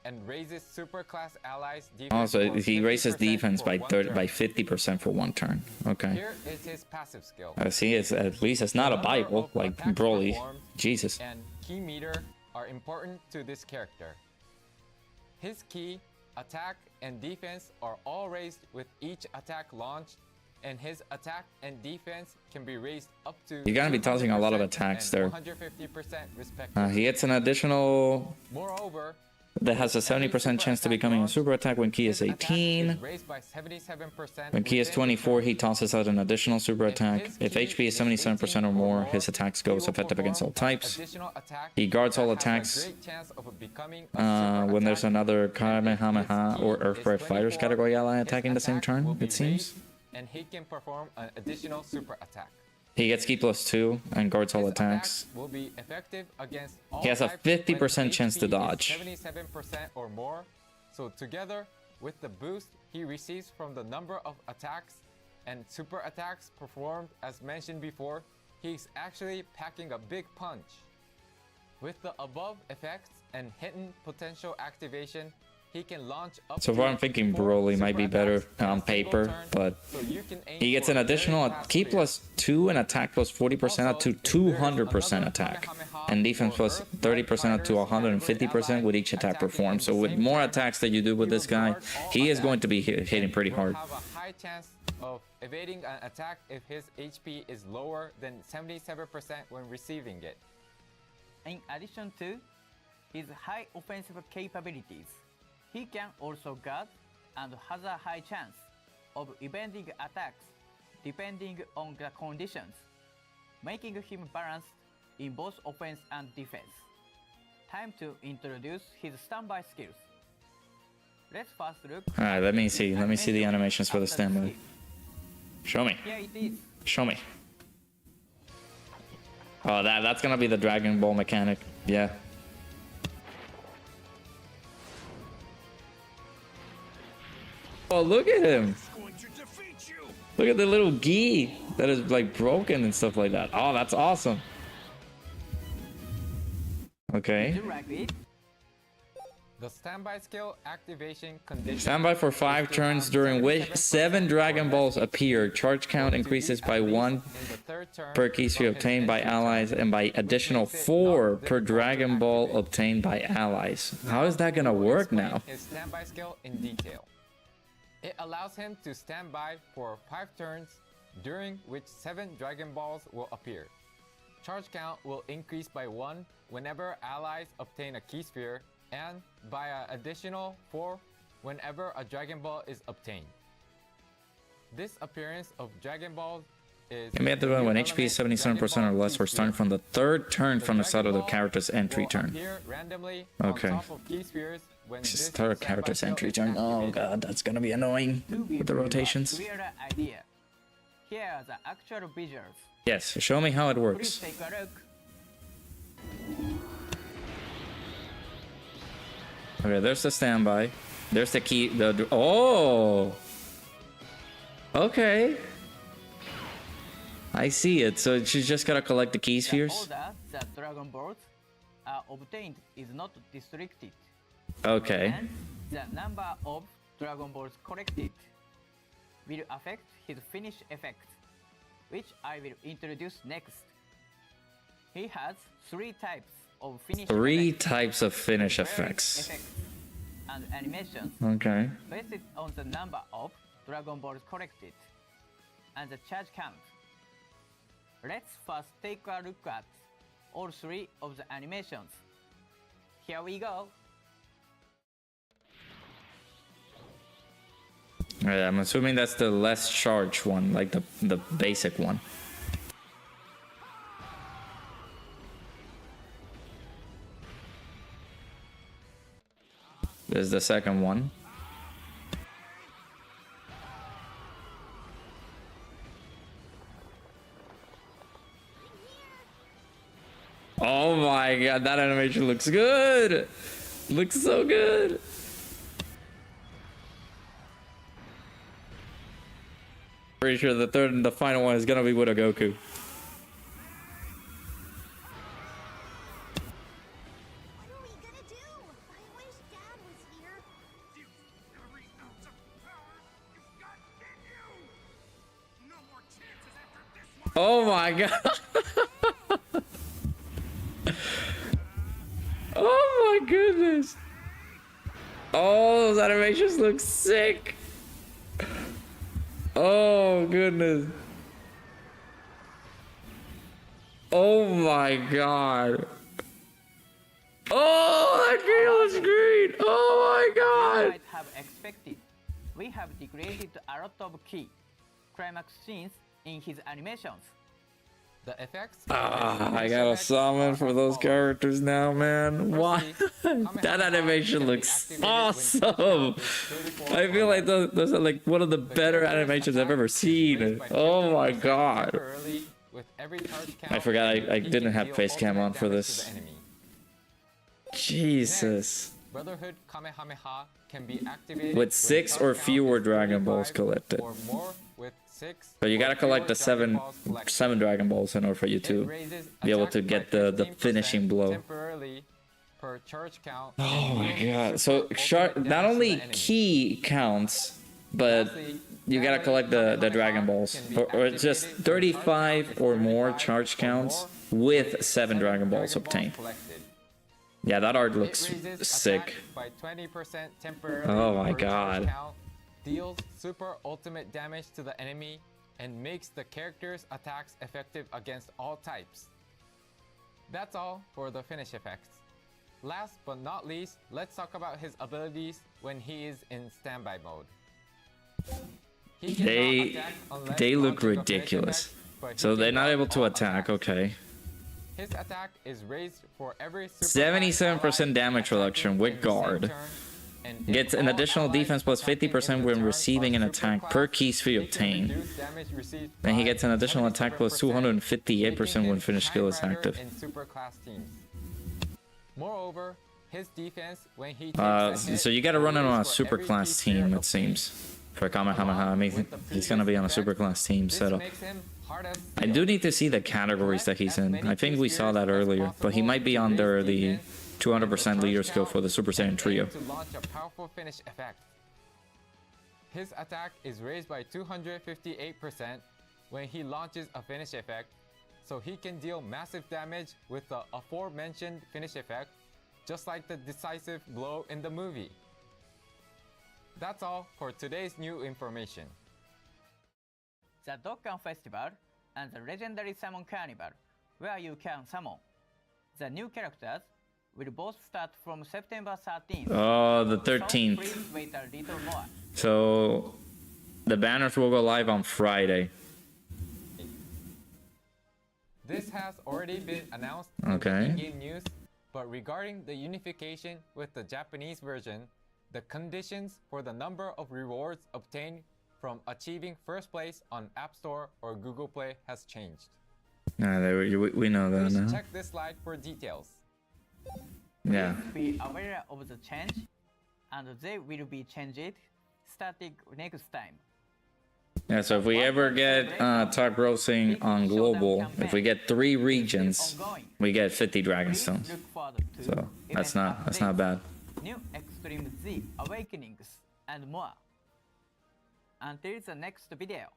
and raises super class allies defense. Also, for he raises 50% defense for by one 50% for one turn. Okay. Here is his passive skill. I see. It's at least it's not a Number Bible of like attacks Broly. performed Jesus. and key meter are important to this character. His key, attack, and defense are all raised with each attack launched, and his attack and defense can be raised up to. You're gonna be tossing a lot of 200% attacks and there. 150% respectively. He gets an additional. Moreover, That has a 70% chance to becoming a super attack when key is his attack 18. is raised by 77% When key is within 24, the he tosses out an additional super attack. If HP is 77% or more, his attacks goes effective against all types. He guards all attacks. When there's another Kamehameha or Earthquake Fighters category ally attacking the same turn, it seems. And he can perform an additional super attack. He gets key +2 and guards all His attacks. will be effective against all He has a types 50% when chance to HP is dodge. 77% or more. So together with the boost he receives from the number of attacks and super attacks performed as mentioned before, he's actually packing a big punch. With the above effects and hidden potential activation, he can launch up So to far I'm thinking 4 Broly might super be better attacks in a on single paper, turn, but so you can aim he gets for an a very additional fast key clear. +2 and attack +40% up to 200% attack, and defense +30% up to 150% with each attack performed. So with more attacks that you do with this guy, he is going to be hitting pretty hard. Have a high chance of evading an attack if his HP is lower than 77% when receiving it. In addition to his high offensive capabilities, he can also guard and has a high chance of evading attacks depending on the conditions, making him balanced in both offense and defense. Time to introduce his standby skills. Let's first look. Alright, let me see. Let me see the animations for the after standby. skill. Show me. Here it is. Show me. Oh, that's gonna be the Dragon Ball mechanic. Yeah. Oh, look at him. Look at the little gi that is like broken and stuff like that. Oh, that's awesome. Okay. You like it? The standby skill activation condition. Standby for 5 turns during which 7 Dragon Balls appear. Charge count increases by 1 per key sphere obtained by allies and by additional 4 per Dragon Ball obtained by allies. How is that gonna work now? His standby skill in detail. It allows him to stand by for 5 turns, during which 7 Dragon Balls will appear. Charge count will increase by 1 whenever allies obtain a key sphere, and by an additional 4 whenever a Dragon Ball is obtained. This appearance of Dragon Balls is... It may have to run when HP is 77% or less or starting from the 3rd turn from the start of the character's entry turn. Okay. This is 3rd character's entry turn. Oh god, that's gonna be annoying with the rotations. Clearer idea. Here are the actual visuals. Yes, show me how it Please works. take a look. Okay, there's the standby. There's the key. Oh! Okay. I see it. So she's just gotta collect the key The spheres? order that Dragon Balls are obtained is not restricted. Okay. And the number of Dragon Balls collected will affect his finish effect, which I will introduce next. He has 3 types of finish 3 effects, types of finish various effects. and animations Okay. based on the number of Dragon Balls collected and the charge count. Let's first take a look at all 3 of the animations. Here we go. Alright, I'm assuming that's the less charged one, like the basic one. There's the second one. Oh my god, that animation looks good! Looks so good! Pretty sure the third and the final one is gonna be with a Goku. What are we gonna do? I wish Dad was Oh my god. Oh my goodness. Oh, those animations look sick. Oh goodness. Oh my god. Oh, that girl is great. Oh my You god. might have expected. We have degraded a lot of key climax scenes in his animations. The effects. I got a summon for those characters now, man. Why? That animation looks awesome. I feel like those are like one of the better animations I've ever seen. Oh my god. I forgot I didn't have face cam on for this. Jesus. Brotherhood Kamehameha can be activated With 6 or fewer Dragon Balls collected. or more with 6. So you gotta collect the seven Dragon Balls in order for you to be able to get the finishing blow. Temporarily per charge count. Oh my god. So not only key counts, but you gotta collect the Dragon Balls. Or it's just 35 or more charge counts with 7 Dragon Balls obtained. Yeah, that art looks sick. By 20% temporarily Oh my per charge god. count, deals super ultimate damage to the enemy and makes the character's attacks effective against all types. That's all for the finish effects. Last but not least, let's talk about his abilities when he is in standby mode. He cannot attack unless They look launching a finish ridiculous. effect, but he So can they're not dodge able to all attack, attacks. okay. His attack is raised for every 77% damage reduction with guard. Gets an additional defense plus 50% when receiving an attack per key sphere obtained. Then he gets an additional attack plus 258% when finished skill is active. Moreover, his defense when he takes So you gotta run it on a super class team, it seems. For Kamehameha, I mean, he's gonna be on a super class team setup. I do need to see the categories that he's in. I think we saw that earlier, but he might be under the 200% leader skill for the Super Saiyan Trio. To launch a powerful finish effect. His attack is raised by 258% when he launches a finish effect, so he can deal massive damage with the aforementioned finish effect, just like the decisive blow in the movie. That's all for today's new information. The Dokkan Festival and the legendary Summon Carnival, where you can summon. The new characters will both start from September 13th. Oh, the So 13th. please wait a little more. So the banners will go live on Friday. This has already been announced Okay. in the in-game news, but regarding the unification with the Japanese version, the conditions for the number of rewards obtained from achieving first place on App Store or Google Play has changed. We know that Please now. check this slide for details. Yeah. Be aware of the change, and they will be changed starting next time. Yeah, so if we ever get top grossing on global, if we get 3 regions, we get 50 Dragon Please Stones. look forward to So that's event not updates, bad. New Extreme Z Awakenings, and more. Until the next video.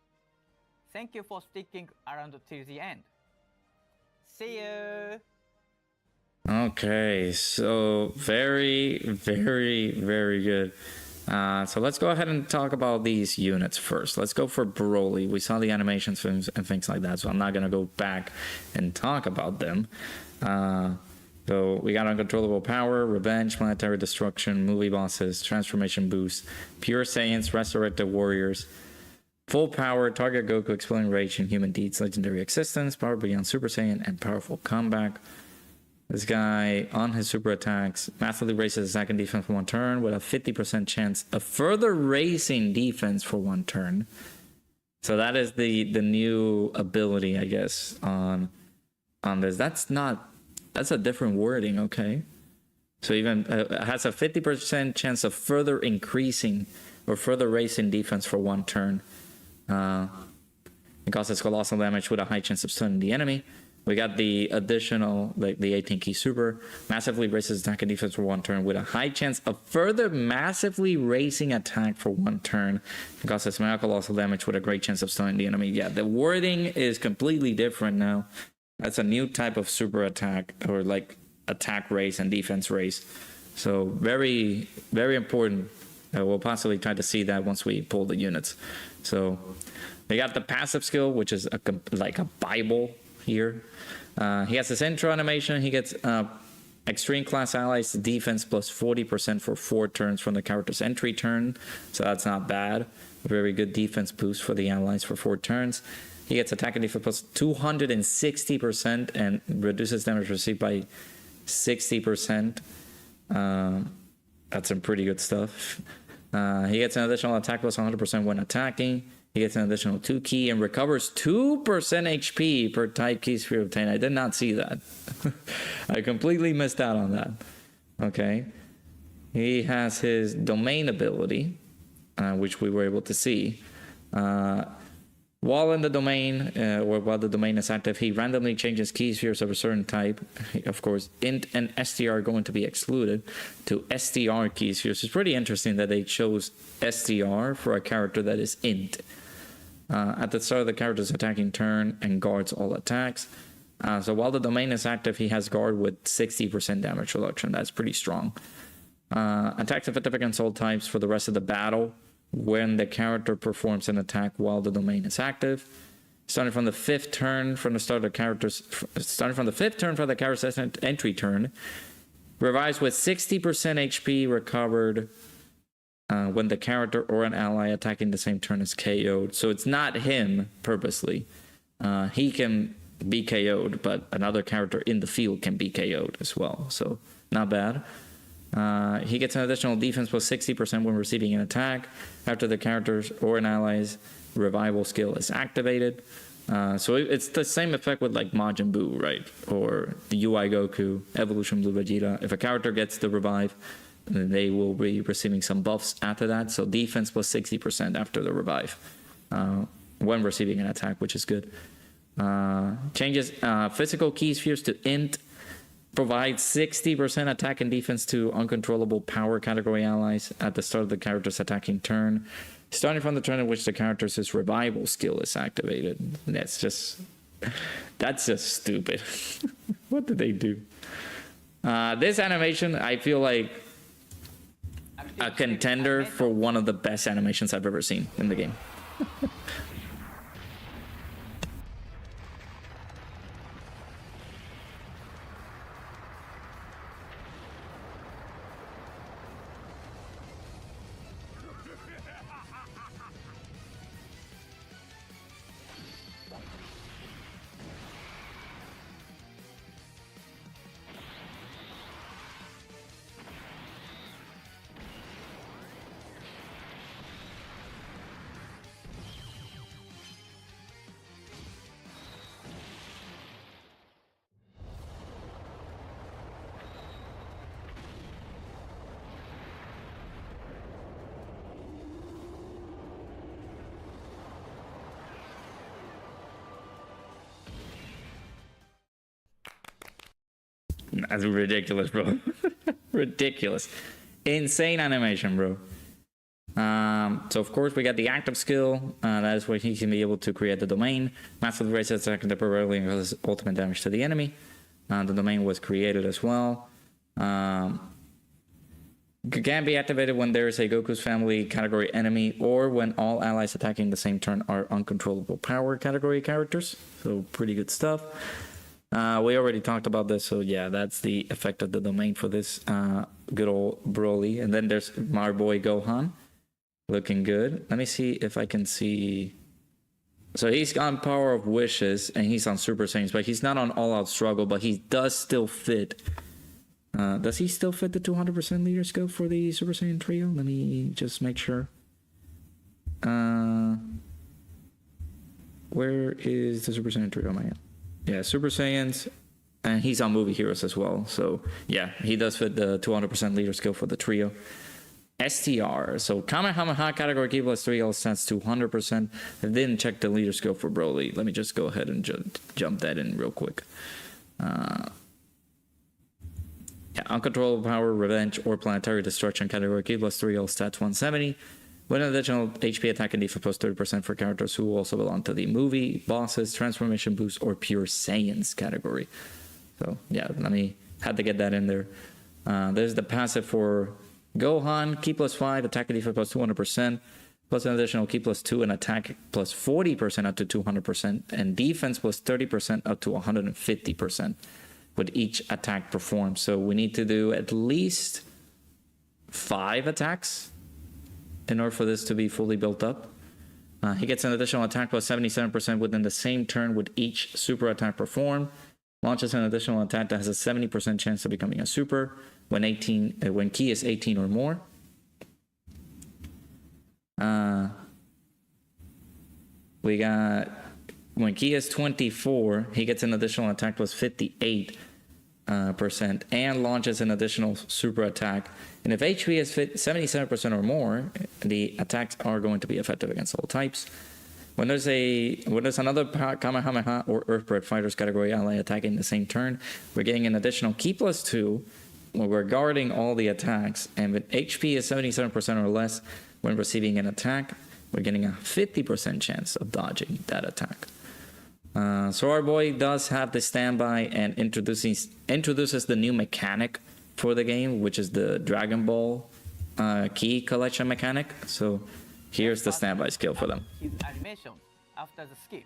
Thank you for sticking around till the end. See you! Okay, so very good. So let's go ahead and talk about these units first. Let's go for Broly. We saw the animations films and things like that, so I'm not gonna go back and talk about them. So we got Uncontrollable Power, Revenge, Planetary Destruction, Movie Bosses, Transformation Boost, Pure Saiyans, Resurrected Warriors, Full Power, Target Goku, Exploding Rage, and Human Deeds, Legendary Existence, Power Beyond Super Saiyan, and Powerful Comeback. This guy, on his super attacks, massively raises his attack and defense for 1 turn with a 50% chance of further raising defense for 1 turn. So that is the new ability, I guess, on this. That's a different wording, okay? So even has a 50% chance of further increasing or further raising defense for 1 turn. It causes colossal damage with a high chance of stunning the enemy. We got the additional, like the 18 key super, massively raises attack and defense for 1 turn with a high chance of further massively raising attack for 1 turn. It causes mega colossal damage with a great chance of stunning the enemy. Yeah, the wording is completely different now. That's a new type of super attack, or like attack raise and defense raise. So very, very important. We'll possibly try to see that once we pull the units. So we got the passive skill, which is like a Bible here. He has this intro animation. He gets extreme class allies defense plus 40% for 4 turns from the character's entry turn. So that's not bad. A very good defense boost for the allies for 4 turns. He gets attack and defense plus 260% and reduces damage received by 60%. That's some pretty good stuff. He gets an additional attack plus 100% when attacking. He gets an additional 2 key and recovers 2% HP per type key sphere obtained. I did not see that. I completely missed out on that. Okay. He has his domain ability, which we were able to see. While in the domain, or while the domain is active, he randomly changes key spheres of a certain type. Of course, int and str are going to be excluded to str key spheres. It's pretty interesting that they chose str for a character that is int. At the start of the character's attacking turn and guards all attacks. So while the domain is active, he has guard with 60% damage reduction. That's pretty strong. Attacks effective against all types for the rest of the battle when the character performs an attack while the domain is active. Starting from the 5th turn from the start of the character's entry turn, revives with 60% HP recovered when the character or an ally attacking the same turn is KO'd. So it's not him purposely. He can be KO'd, but another character in the field can be KO'd as well. So not bad. He gets an additional defense plus 60% when receiving an attack after the character's or an ally's revival skill is activated. So it's the same effect with like Majin Buu, right? Or the UI Goku, Evolution Blue Vegeta. If a character gets the revive, they will be receiving some buffs after that. So defense plus 60% after the revive when receiving an attack, which is good. Changes physical key spheres to int. Provides 60% attack and defense to uncontrollable power category allies at the start of the character's attacking turn, starting from the turn in which the character's revival skill is activated. That's just stupid. What did they do? This animation, I feel like a contender for one of the best animations I've ever seen in the game. That's ridiculous, bro. Ridiculous. Insane animation, bro. So of course we got the active skill. That is where he can be able to create the domain. Massively raises attack and temporarily causes ultimate damage to the enemy. The domain was created as well. Can be activated when there is a Goku's family category enemy or when all allies attacking the same turn are uncontrollable power category characters. So pretty good stuff. We already talked about this, so yeah, that's the effect of the domain for this good old Broly. And then there's my boy Gohan, looking good. Let me see if I can see. So he's on Power of Wishes, and he's on Super Saiyans, but he's not on All Out Struggle, but he does still fit. Does he still fit the 200% leader skill for the Super Saiyan trio? Let me just make sure. Where is the Super Saiyan trio, man? Yeah, Super Saiyans, and he's on Movie Heroes as well. So yeah, he does fit the 200% leader skill for the trio. STR. So Kamehameha category key plus 3 all stats to 100%. I didn't check the leader skill for Broly. Let me just go ahead and jump that in real quick. Yeah, uncontrollable power, revenge, or planetary destruction category key plus 3 all stats 170. With an additional HP attack and defense plus 30% for characters who also belong to the movie, bosses, transformation boost, or pure Saiyans category. So yeah, had to get that in there. There's the passive for Gohan, key plus 5, attack and defense plus 200%, plus an additional key plus 2 and attack plus 40% up to 200%, and defense plus 30% up to 150% with each attack performed. So we need to do at least 5 attacks in order for this to be fully built up. He gets an additional attack plus 77% within the same turn with each super attack performed. Launches an additional attack that has a 70% chance of becoming a super when key is 18 or more. We got when key is 24, he gets an additional attack plus 58% and launches an additional super attack. And if HP is 77% or more, the attacks are going to be effective against all types. When there's another Kamehameha or Earthbred Fighters category ally attacking the same turn, we're getting an additional key plus 2 when we're guarding all the attacks. And when HP is 77% or less, when receiving an attack, we're getting a 50% chance of dodging that attack. So our boy does have the standby and introduces the new mechanic for the game, which is the Dragon Ball key collection mechanic. So here's the standby skill for them. His animation after the skill.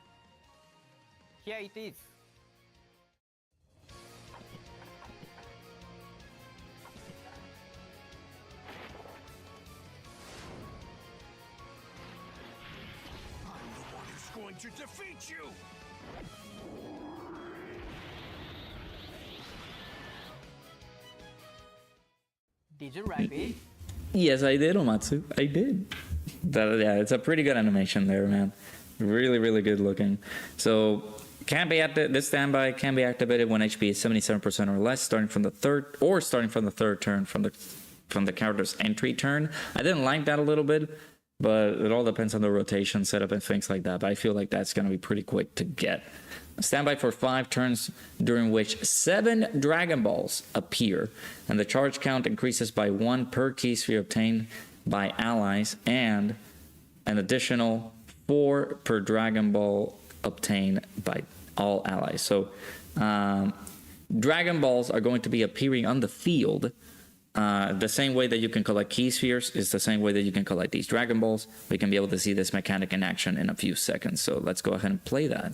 Here it is. I'm the one who's going to defeat you! Did you write it? Yes, I did, Omatsu. I did. Yeah, it's a pretty good animation there, man. Really, really good looking. So this standby can be activated when HP is 77% or less, starting from the third turn from the character's entry turn. I didn't like that a little bit, but it all depends on the rotation setup and things like that. But I feel like that's going to be pretty quick to get. Standby for 5 turns, during which 7 Dragon Balls appear, and the charge count increases by 1 per key sphere obtained by allies, and an additional 4 per Dragon Ball obtained by all allies. So Dragon Balls are going to be appearing on the field. The same way that you can collect key spheres is the same way that you can collect these Dragon Balls. We can be able to see this mechanic in action in a few seconds. So let's go ahead and play that.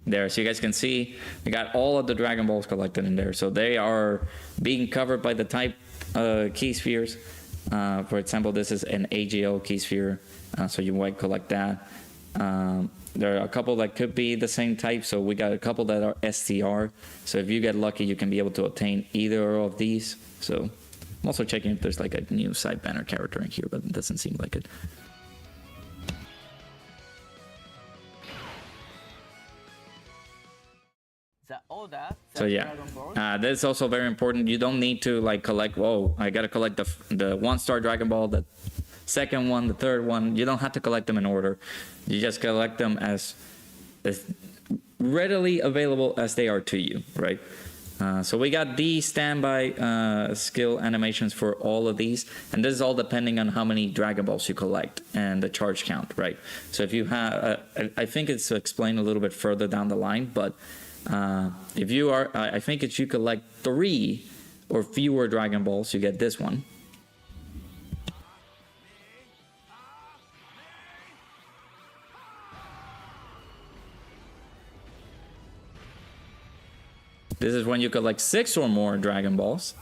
There, so you guys can see we got all of the Dragon Balls collected in there. So they are being covered by the type key spheres. For example, this is an AGL key sphere, so you might collect that. There are a couple that could be the same type, so we got a couple that are STR. So if you get lucky, you can be able to obtain either of these. So I'm also checking if there's like a new side banner character in here, but it doesn't seem like it. So yeah, this is also very important. You don't need to like collect, whoa, I gotta collect the 1-star Dragon Ball, the second one, the third one. You don't have to collect them in order. You just collect them as readily available as they are to you, right? So we got the standby skill animations for all of these, and this is all depending on how many Dragon Balls you collect and the charge count, right? So if you have, I think it's explained a little bit further down the line, but if you are, I think if you collect 3 or fewer Dragon Balls, you get this one. This is when you collect 6 or more Dragon Balls.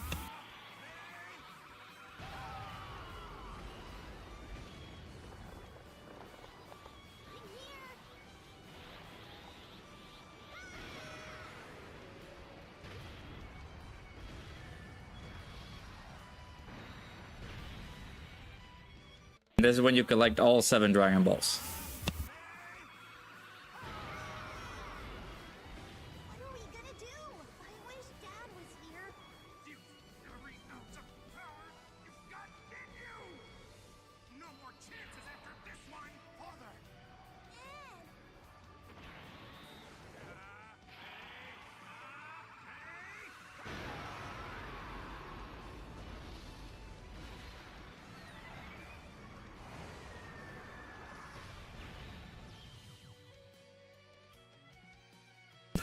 This is when you collect all 7 Dragon Balls. What are we gonna do? I wish Dad was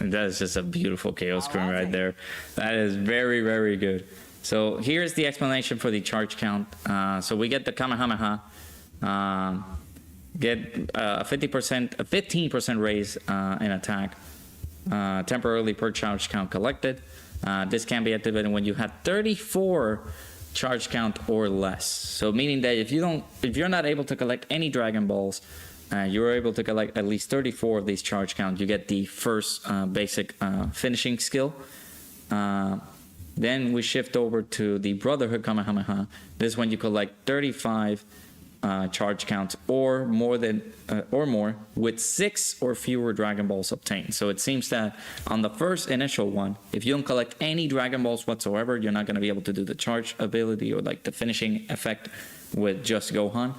That is just a beautiful KO screen right there. That is very, very good. So here's the explanation for the charge count. So we get the Kamehameha, get a 15% raise in attack, temporarily per charge count collected. This can be activated when you have 34 charge count or less. So meaning that if you're not able to collect any Dragon Balls, you're able to collect at least 34 of these charge count, you get the first basic finishing skill. Then we shift over to the Brotherhood Kamehameha. This is when you collect 35 charge counts or more with 6 or fewer Dragon Balls obtained. So it seems that on the first initial one, if you don't collect any Dragon Balls whatsoever, you're not going to be able to do the charge ability or like the finishing effect with just Gohan.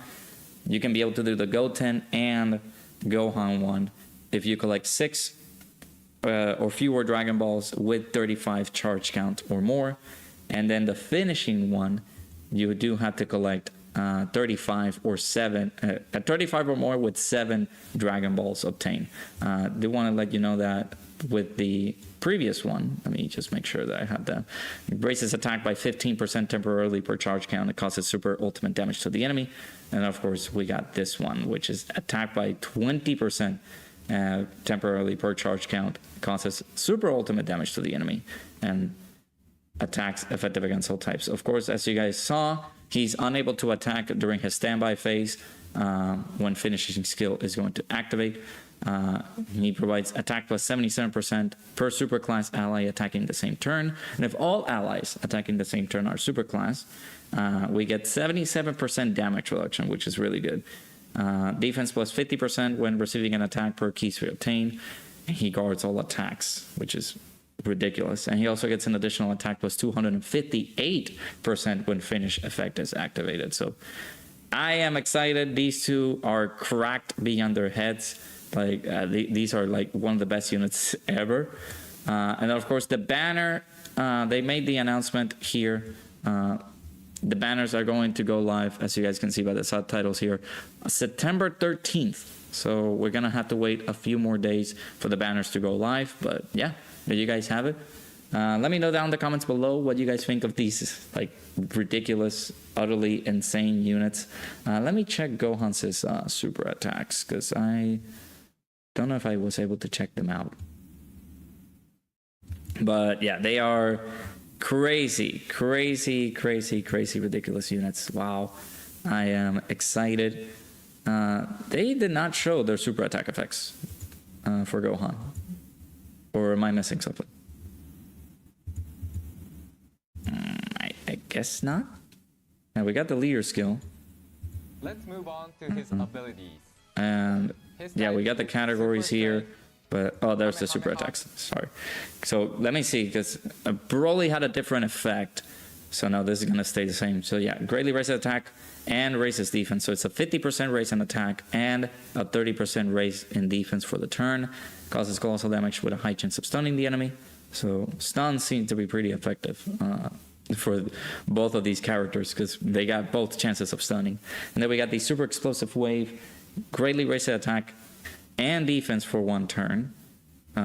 You can be able to do the Goten and Gohan one if you collect 6 or fewer Dragon Balls with 35 charge count or more. And then the finishing one, you do have to collect 35 or more with 7 Dragon Balls obtained. They want to let you know that with the previous one, let me just make sure that I have that. It raises attack by 15% temporarily per charge count. It causes super ultimate damage to the enemy. And of course, we got this one, which is attack by 20% temporarily per charge count. It causes super ultimate damage to the enemy and attacks effective against all types. Of course, as you guys saw, he's unable to attack during his standby phase when finishing skill is going to activate. He provides attack plus 77% per superclass ally attacking the same turn. And if all allies attacking the same turn are superclass, we get 77% damage reduction, which is really good. Defense plus 50% when receiving an attack per keys we obtain. And he guards all attacks, which is ridiculous. And he also gets an additional attack plus 258% when finish effect is activated. So I am excited. These two are cracked beyond their heads. Like these are like one of the best units ever. And of course the banner, they made the announcement here. The banners are going to go live, as you guys can see by the subtitles here, September 13th. So we're gonna have to wait a few more days for the banners to go live. But yeah, there you guys have it. Let me know down in the comments below what you guys think of these like ridiculous, utterly insane units. Let me check Gohan's super attacks, because I don't know if I was able to check them out. But yeah, they are crazy, ridiculous units. Wow, I am excited. They did not show their super attack effects for Gohan. Or am I missing something? I guess not. And we got the leader skill. Let's move on to his abilities. And yeah, we got the categories here. But oh, there's the super attacks. Sorry. So let me see, because Broly had a different effect. So now this is gonna stay the same. So yeah, greatly raises attack and raises defense. So it's a 50% raise in attack and a 30% raise in defense for the turn. Causes colossal damage with a high chance of stunning the enemy. So stuns seem to be pretty effective for both of these characters, because they got both chances of stunning. And then we got the super explosive wave, greatly raises attack and defense for one turn.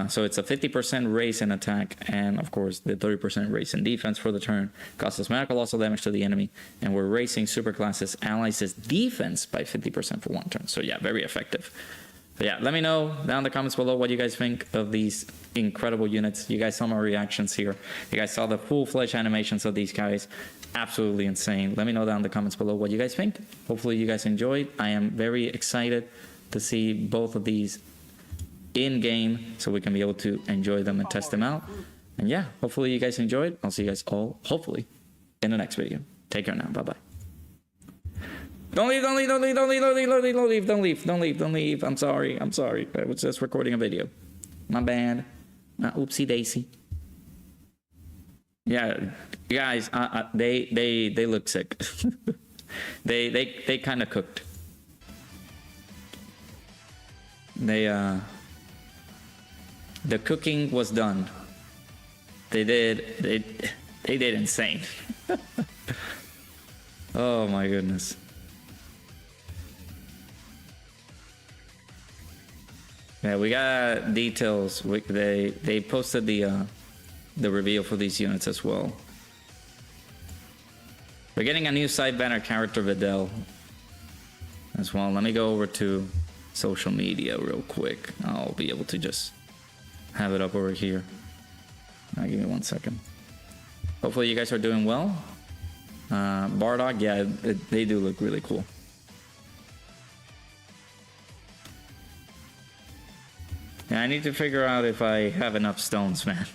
So it's a 50% raise in attack and of course the 30% raise in defense for the turn. Causes mega colossal damage to the enemy, and we're raising superclasses allies' defense by 50% for one turn. So yeah, very effective. But yeah, let me know down in the comments below what you guys think of these incredible units. You guys saw my reactions here. You guys saw the full-fledged animations of these guys. Absolutely insane. Let me know down in the comments below what you guys think. Hopefully you guys enjoyed. I am very excited to see both of these in game so we can be able to enjoy them and test them out. And yeah, hopefully you guys enjoyed. I'll see you guys all hopefully in the next video. Take care now. Bye bye. Don't leave. I'm sorry. I was just recording a video. My bad. Oopsie daisy. Yeah, guys, they look sick. they kind of cooked. The cooking was done. They did insane. Oh my goodness. Yeah, we got details. They posted the reveal for these units as well. We're getting a new side banner character, Videl, as well. Let me go over to social media real quick. I'll be able to just have it up over here. Now, give me 1 second. Hopefully you guys are doing well. Bardock, yeah, they do look really cool. Yeah, I need to figure out if I have enough stones, man.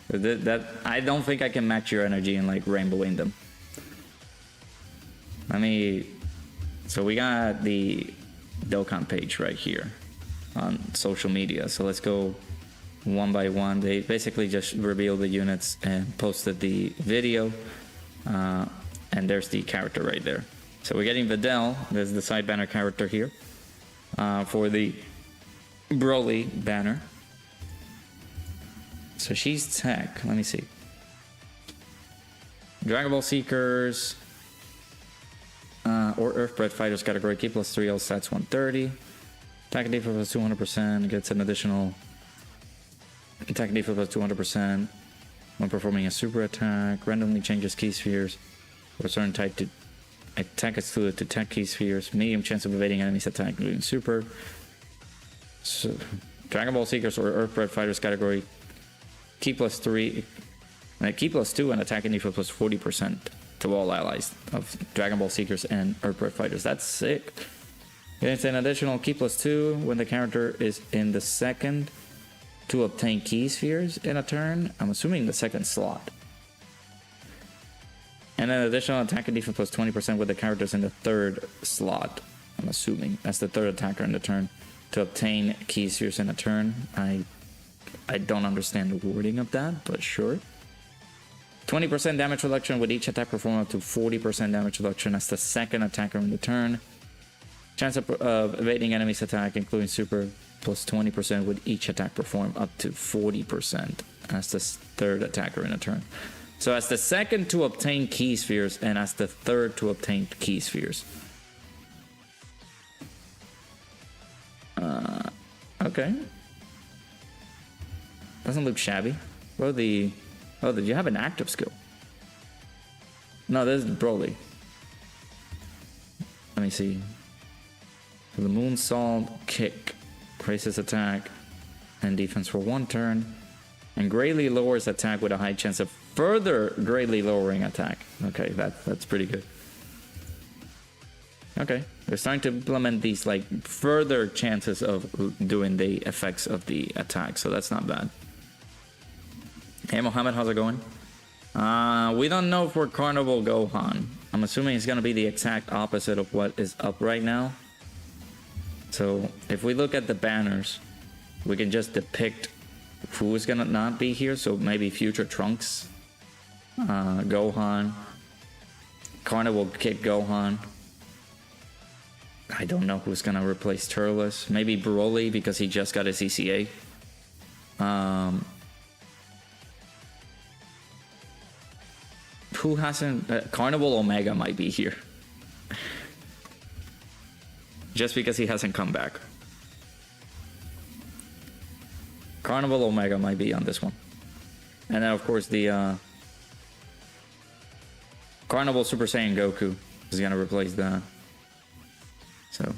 That I don't think I can match your energy in like rainbowing them. So we got the Dokkan page right here on social media. So let's go one by one. They basically just revealed the units and posted the video. And there's the character right there. So we're getting Videl. There's the side banner character here. For the Broly banner. So she's tech. Let me see. Dragon Ball Seekers. Or Earthbred Fighters category. Key plus 3 all stats 130. Attack and defense plus 200%. Gets an additional attack and defense plus 200% when performing a super attack. Randomly changes key spheres for a certain type to attack excluded to tech key spheres. Medium chance of evading enemies' attack, including super. So, Dragon Ball Seekers or Earthbred Fighters category. Key plus 3. Key plus 2 and attack and defense plus 40% to all allies of Dragon Ball Seekers and Earthbred Fighters. That's sick. It's an additional key plus 2 when the character is in the second to obtain key spheres in a turn. I'm assuming the second slot. And an additional attack and defense plus 20% with the characters in the third slot. I'm assuming that's the third attacker in the turn to obtain key spheres in a turn. I don't understand the wording of that, but sure. 20% damage reduction with each attack performed up to 40% damage reduction as the second attacker in the turn. Chance of evading enemy's attack, including super, plus 20% with each attack performed up to 40% as the third attacker in a turn. So as the second to obtain key spheres and as the third to obtain key spheres. Okay. Doesn't look shabby. Oh, did you have an active skill? No, this is Broly. Let me see. So the Moonsault kick raises attack and defense for 1 turn, and greatly lowers attack with a high chance of further greatly lowering attack. Okay, that's pretty good. Okay, they're starting to implement these like further chances of doing the effects of the attack, so that's not bad. Hey Mohammed, how's it going? We don't know for Carnival Gohan. I'm assuming it's gonna be the exact opposite of what is up right now. So if we look at the banners, we can just depict who is gonna not be here. So maybe future Trunks, Gohan, Carnival Kid Gohan. I don't know who's gonna replace Turles. Maybe Broly because he just got his ECA. Who hasn't? Carnival Omega might be here. Just because he hasn't come back. Carnival Omega might be on this one. And then of course the Carnival Super Saiyan Goku is gonna replace that. So.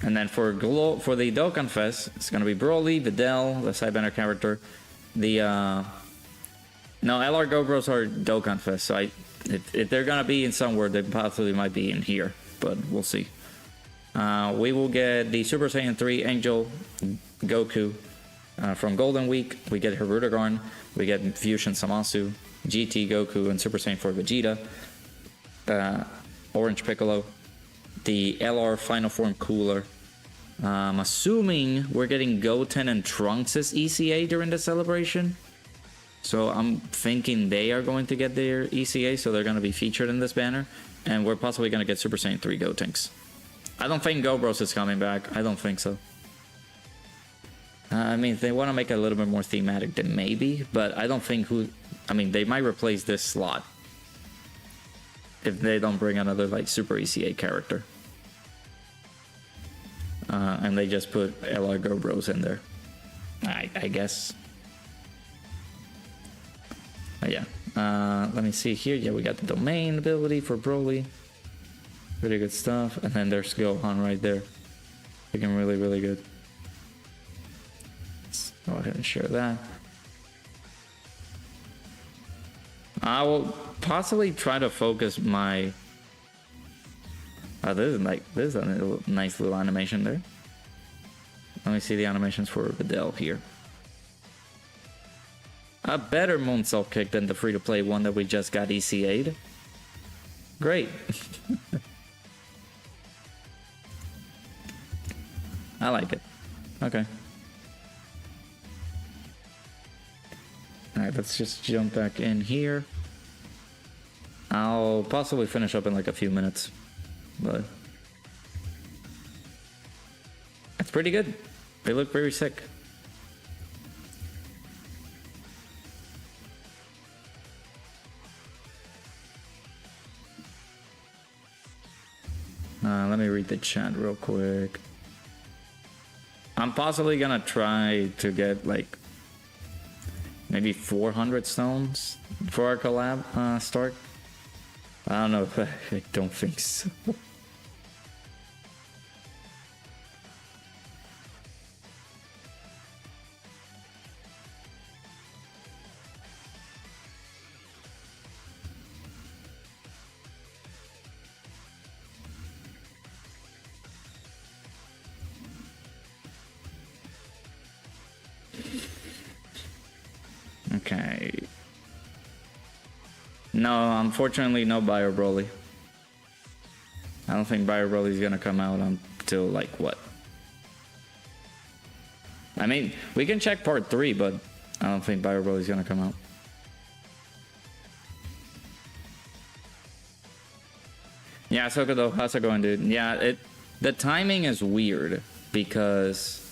And then for the Dokkan Fest, it's gonna be Broly, Videl, the side banner character. The no, LR Gogros are Dokkan Fest, so if they're gonna be in somewhere, they possibly might be in here, but we'll see. We will get the Super Saiyan 3 Angel Goku from Golden Week. We get Hirudegarn, we get Fusion Samasu, GT Goku, and Super Saiyan 4 Vegeta. Orange Piccolo, the LR Final Form Cooler. I'm assuming we're getting Goten and Trunks' ECA during the celebration. So I'm thinking they are going to get their ECA, so they're going to be featured in this banner. And we're possibly going to get Super Saiyan 3 Gotenks. I don't think Gobros is coming back. I don't think so. I mean, if they want to make it a little bit more thematic, then maybe. But I don't think they might replace this slot. If they don't bring another, like, Super ECA character. and they just put LR Go Bros in there. I guess. But yeah. Let me see here. Yeah, we got the domain ability for Broly. Pretty good stuff. And then there's Gohan right there. Looking really, really good. Let's go ahead and share that. I will possibly try to focus my... this is a nice little animation there. Let me see the animations for Videl here. A better moonsault kick than the free-to-play one that we just got ECA'd. Great. I like it. Okay. Alright, let's just jump back in here. I'll possibly finish up in like a few minutes. But... it's pretty good. They look very sick. Let me read the chat real quick. I'm possibly gonna try to get like maybe 400 stones for our collab start. I don't know if I don't think so. Okay. No, unfortunately, no Bio Broly. I don't think Bio Broly is gonna come out until like what? I mean, we can check part 3, but I don't think Bio Broly is gonna come out. Yeah, Sokodo, how's it going, dude? Yeah, the timing is weird because.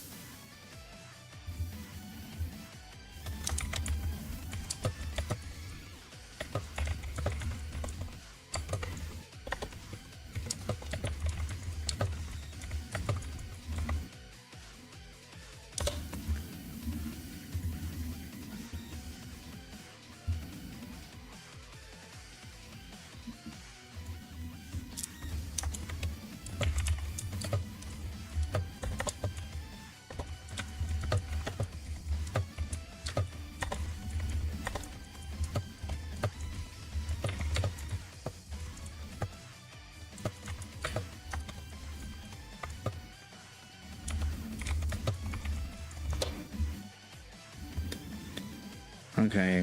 Okay,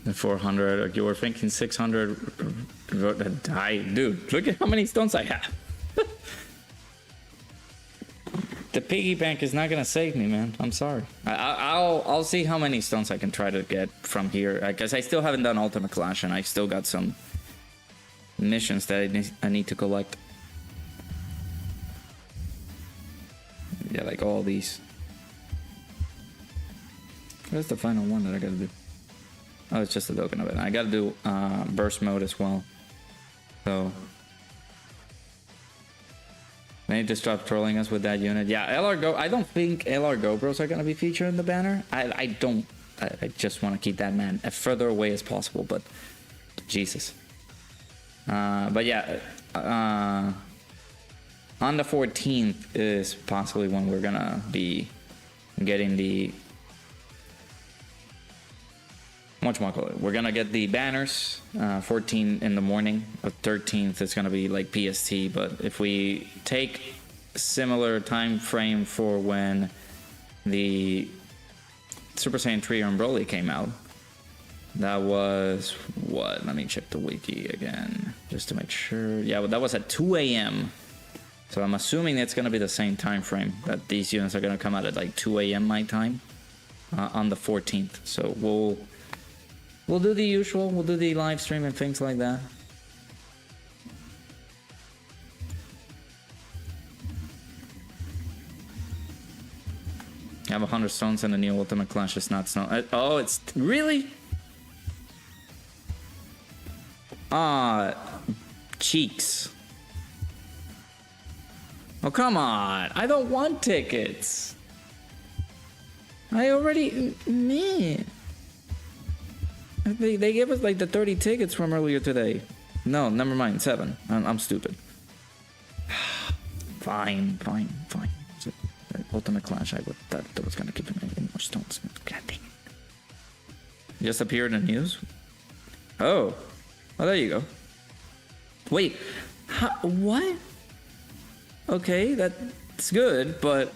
the 400, you were thinking 600, dude, look at how many stones I have. The piggy bank is not gonna save me, man, I'm sorry. I'll see how many stones I can try to get from here, because I still haven't done Ultimate Clash, and I still got some missions that I need to collect. Yeah, like all these. Where's the final one that I gotta do? Oh, it's just a Dokkan of it. I gotta do burst mode as well. So they just stop trolling us with that unit. Yeah, LR Go. I don't think LR Go Bros are gonna be featured in the banner. I just want to keep that man as further away as possible. But Jesus. But yeah. On the 14th is possibly when we're gonna be getting the we're gonna get the banners. 14 in the morning. The 13th is gonna be like PST. But if we take a similar time frame for when the Super Saiyan 3 on Broly came out, that was what? Let me check the wiki again just to make sure. Yeah, well, that was at 2 a.m. So I'm assuming it's gonna be the same time frame that these units are gonna come out at like 2 a.m. my time on the 14th. So we'll do the usual. We'll do the live stream and things like that. I have 100 stones and the new Ultimate Clash is not stone. Oh, it's really? Cheeks. Oh, come on. I don't want tickets. I already... Meh. They gave us like the 30 tickets from earlier today. No, never mind. 7. I'm stupid. Fine. So, Ultimate Clash, I would that was gonna give him any more stones. God dang it. Just appeared in the news? Oh. Oh, there you go. Wait. What? Okay, that's good, but...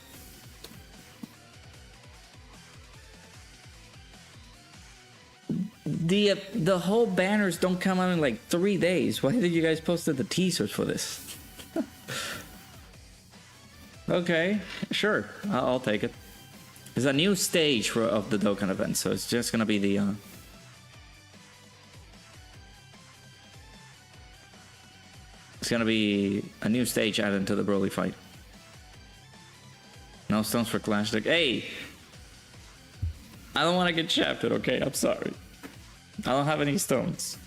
The whole banners don't come out in like 3 days. Why did you guys post the teasers for this? Okay, sure. I'll take it. It's a new stage of the Dokkan event, so it's just gonna be the... It's gonna be a new stage added to the Broly fight. No stones for Clash. Like, hey! I don't want to get shafted, okay? I'm sorry. I don't have any stones.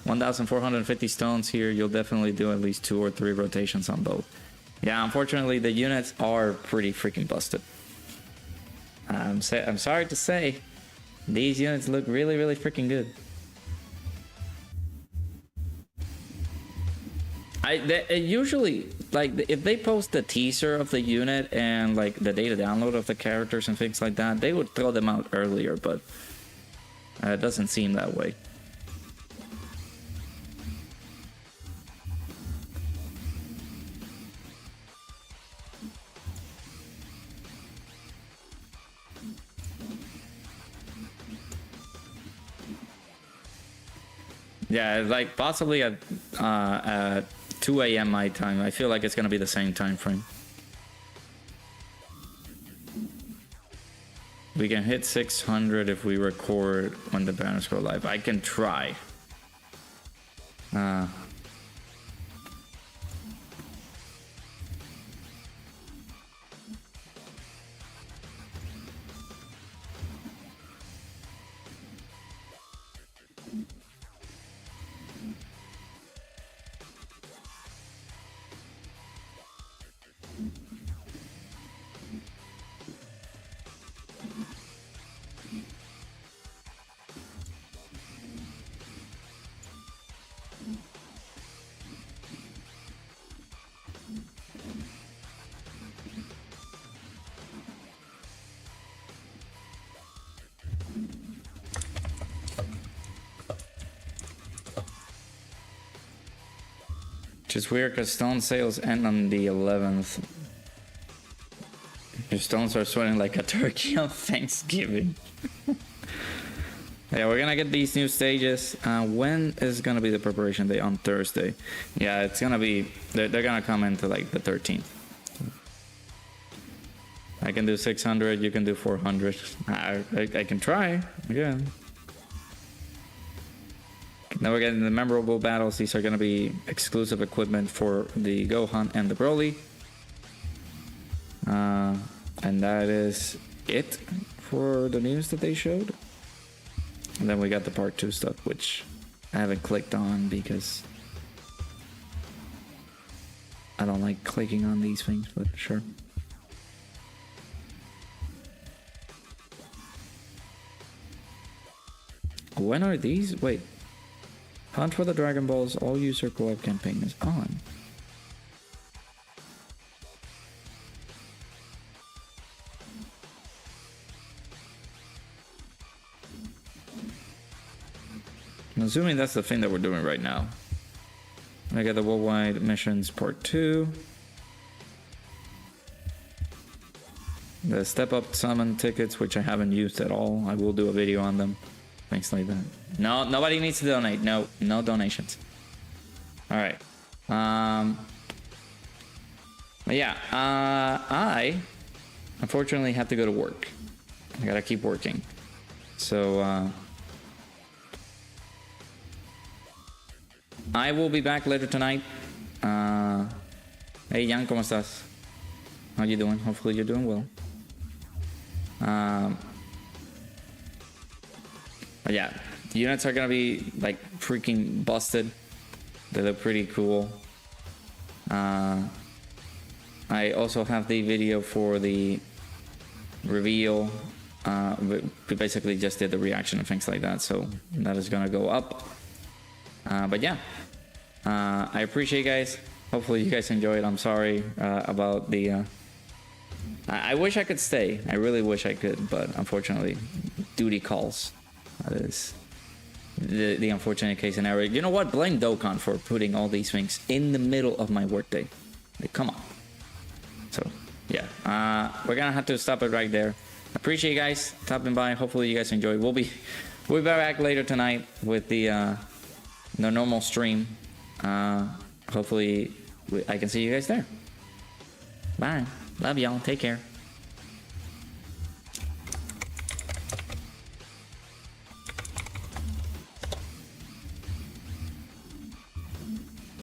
1,450 stones here. You'll definitely do at least 2 or 3 rotations on both. Yeah, unfortunately, the units are pretty freaking busted. I'm sorry to say, these units look really, really freaking good. Usually, like, if they post the teaser of the unit and like the data download of the characters and things like that, they would throw them out earlier, but it doesn't seem that way. Yeah, like possibly at 2 a.m. my time. I feel like it's gonna be the same time frame. We can hit 600 if we record when the banners go live. I can try. Which is weird because stone sales end on the 11th. Your stones are sweating like a turkey on Thanksgiving. Yeah, we're gonna get these new stages. When is gonna be the preparation day? On Thursday. Yeah, it's gonna be... They're gonna come into like the 13th. I can do 600, you can do 400. I can try, again. Now we're getting the memorable battles. These are going to be exclusive equipment for the Gohan and the Broly. And that is it for the news that they showed. And then we got the part 2 stuff, which I haven't clicked on because I don't like clicking on these things, but sure. When are these? Wait. Hunt for the Dragon Balls all user co-op campaign is on. I'm assuming that's the thing that we're doing right now. I got the worldwide missions part 2. The step up summon tickets, which I haven't used at all. I will do a video on them. Things like that. No, nobody needs to donate. No donations. All right. Yeah. I unfortunately have to go to work. I gotta keep working. So I will be back later tonight. Hey Jan, ¿cómo estás? How you doing? Hopefully you're doing well. But yeah, units are gonna be like freaking busted. They look pretty cool. I also have the video for the reveal. We basically just did the reaction and things like that, so that is gonna go up. But yeah, I appreciate you guys. Hopefully you guys enjoyed. I'm sorry about the... I wish I could stay. I really wish I could, but unfortunately, duty calls. That is the unfortunate case scenario. You know what? Blame Dokkan for putting all these things in the middle of my workday. Like, come on. So, yeah. We're gonna have to stop it right there. Appreciate you guys stopping by. Hopefully you guys enjoyed. We'll be back later tonight with the normal stream. Hopefully I can see you guys there. Bye. Love y'all. Take care.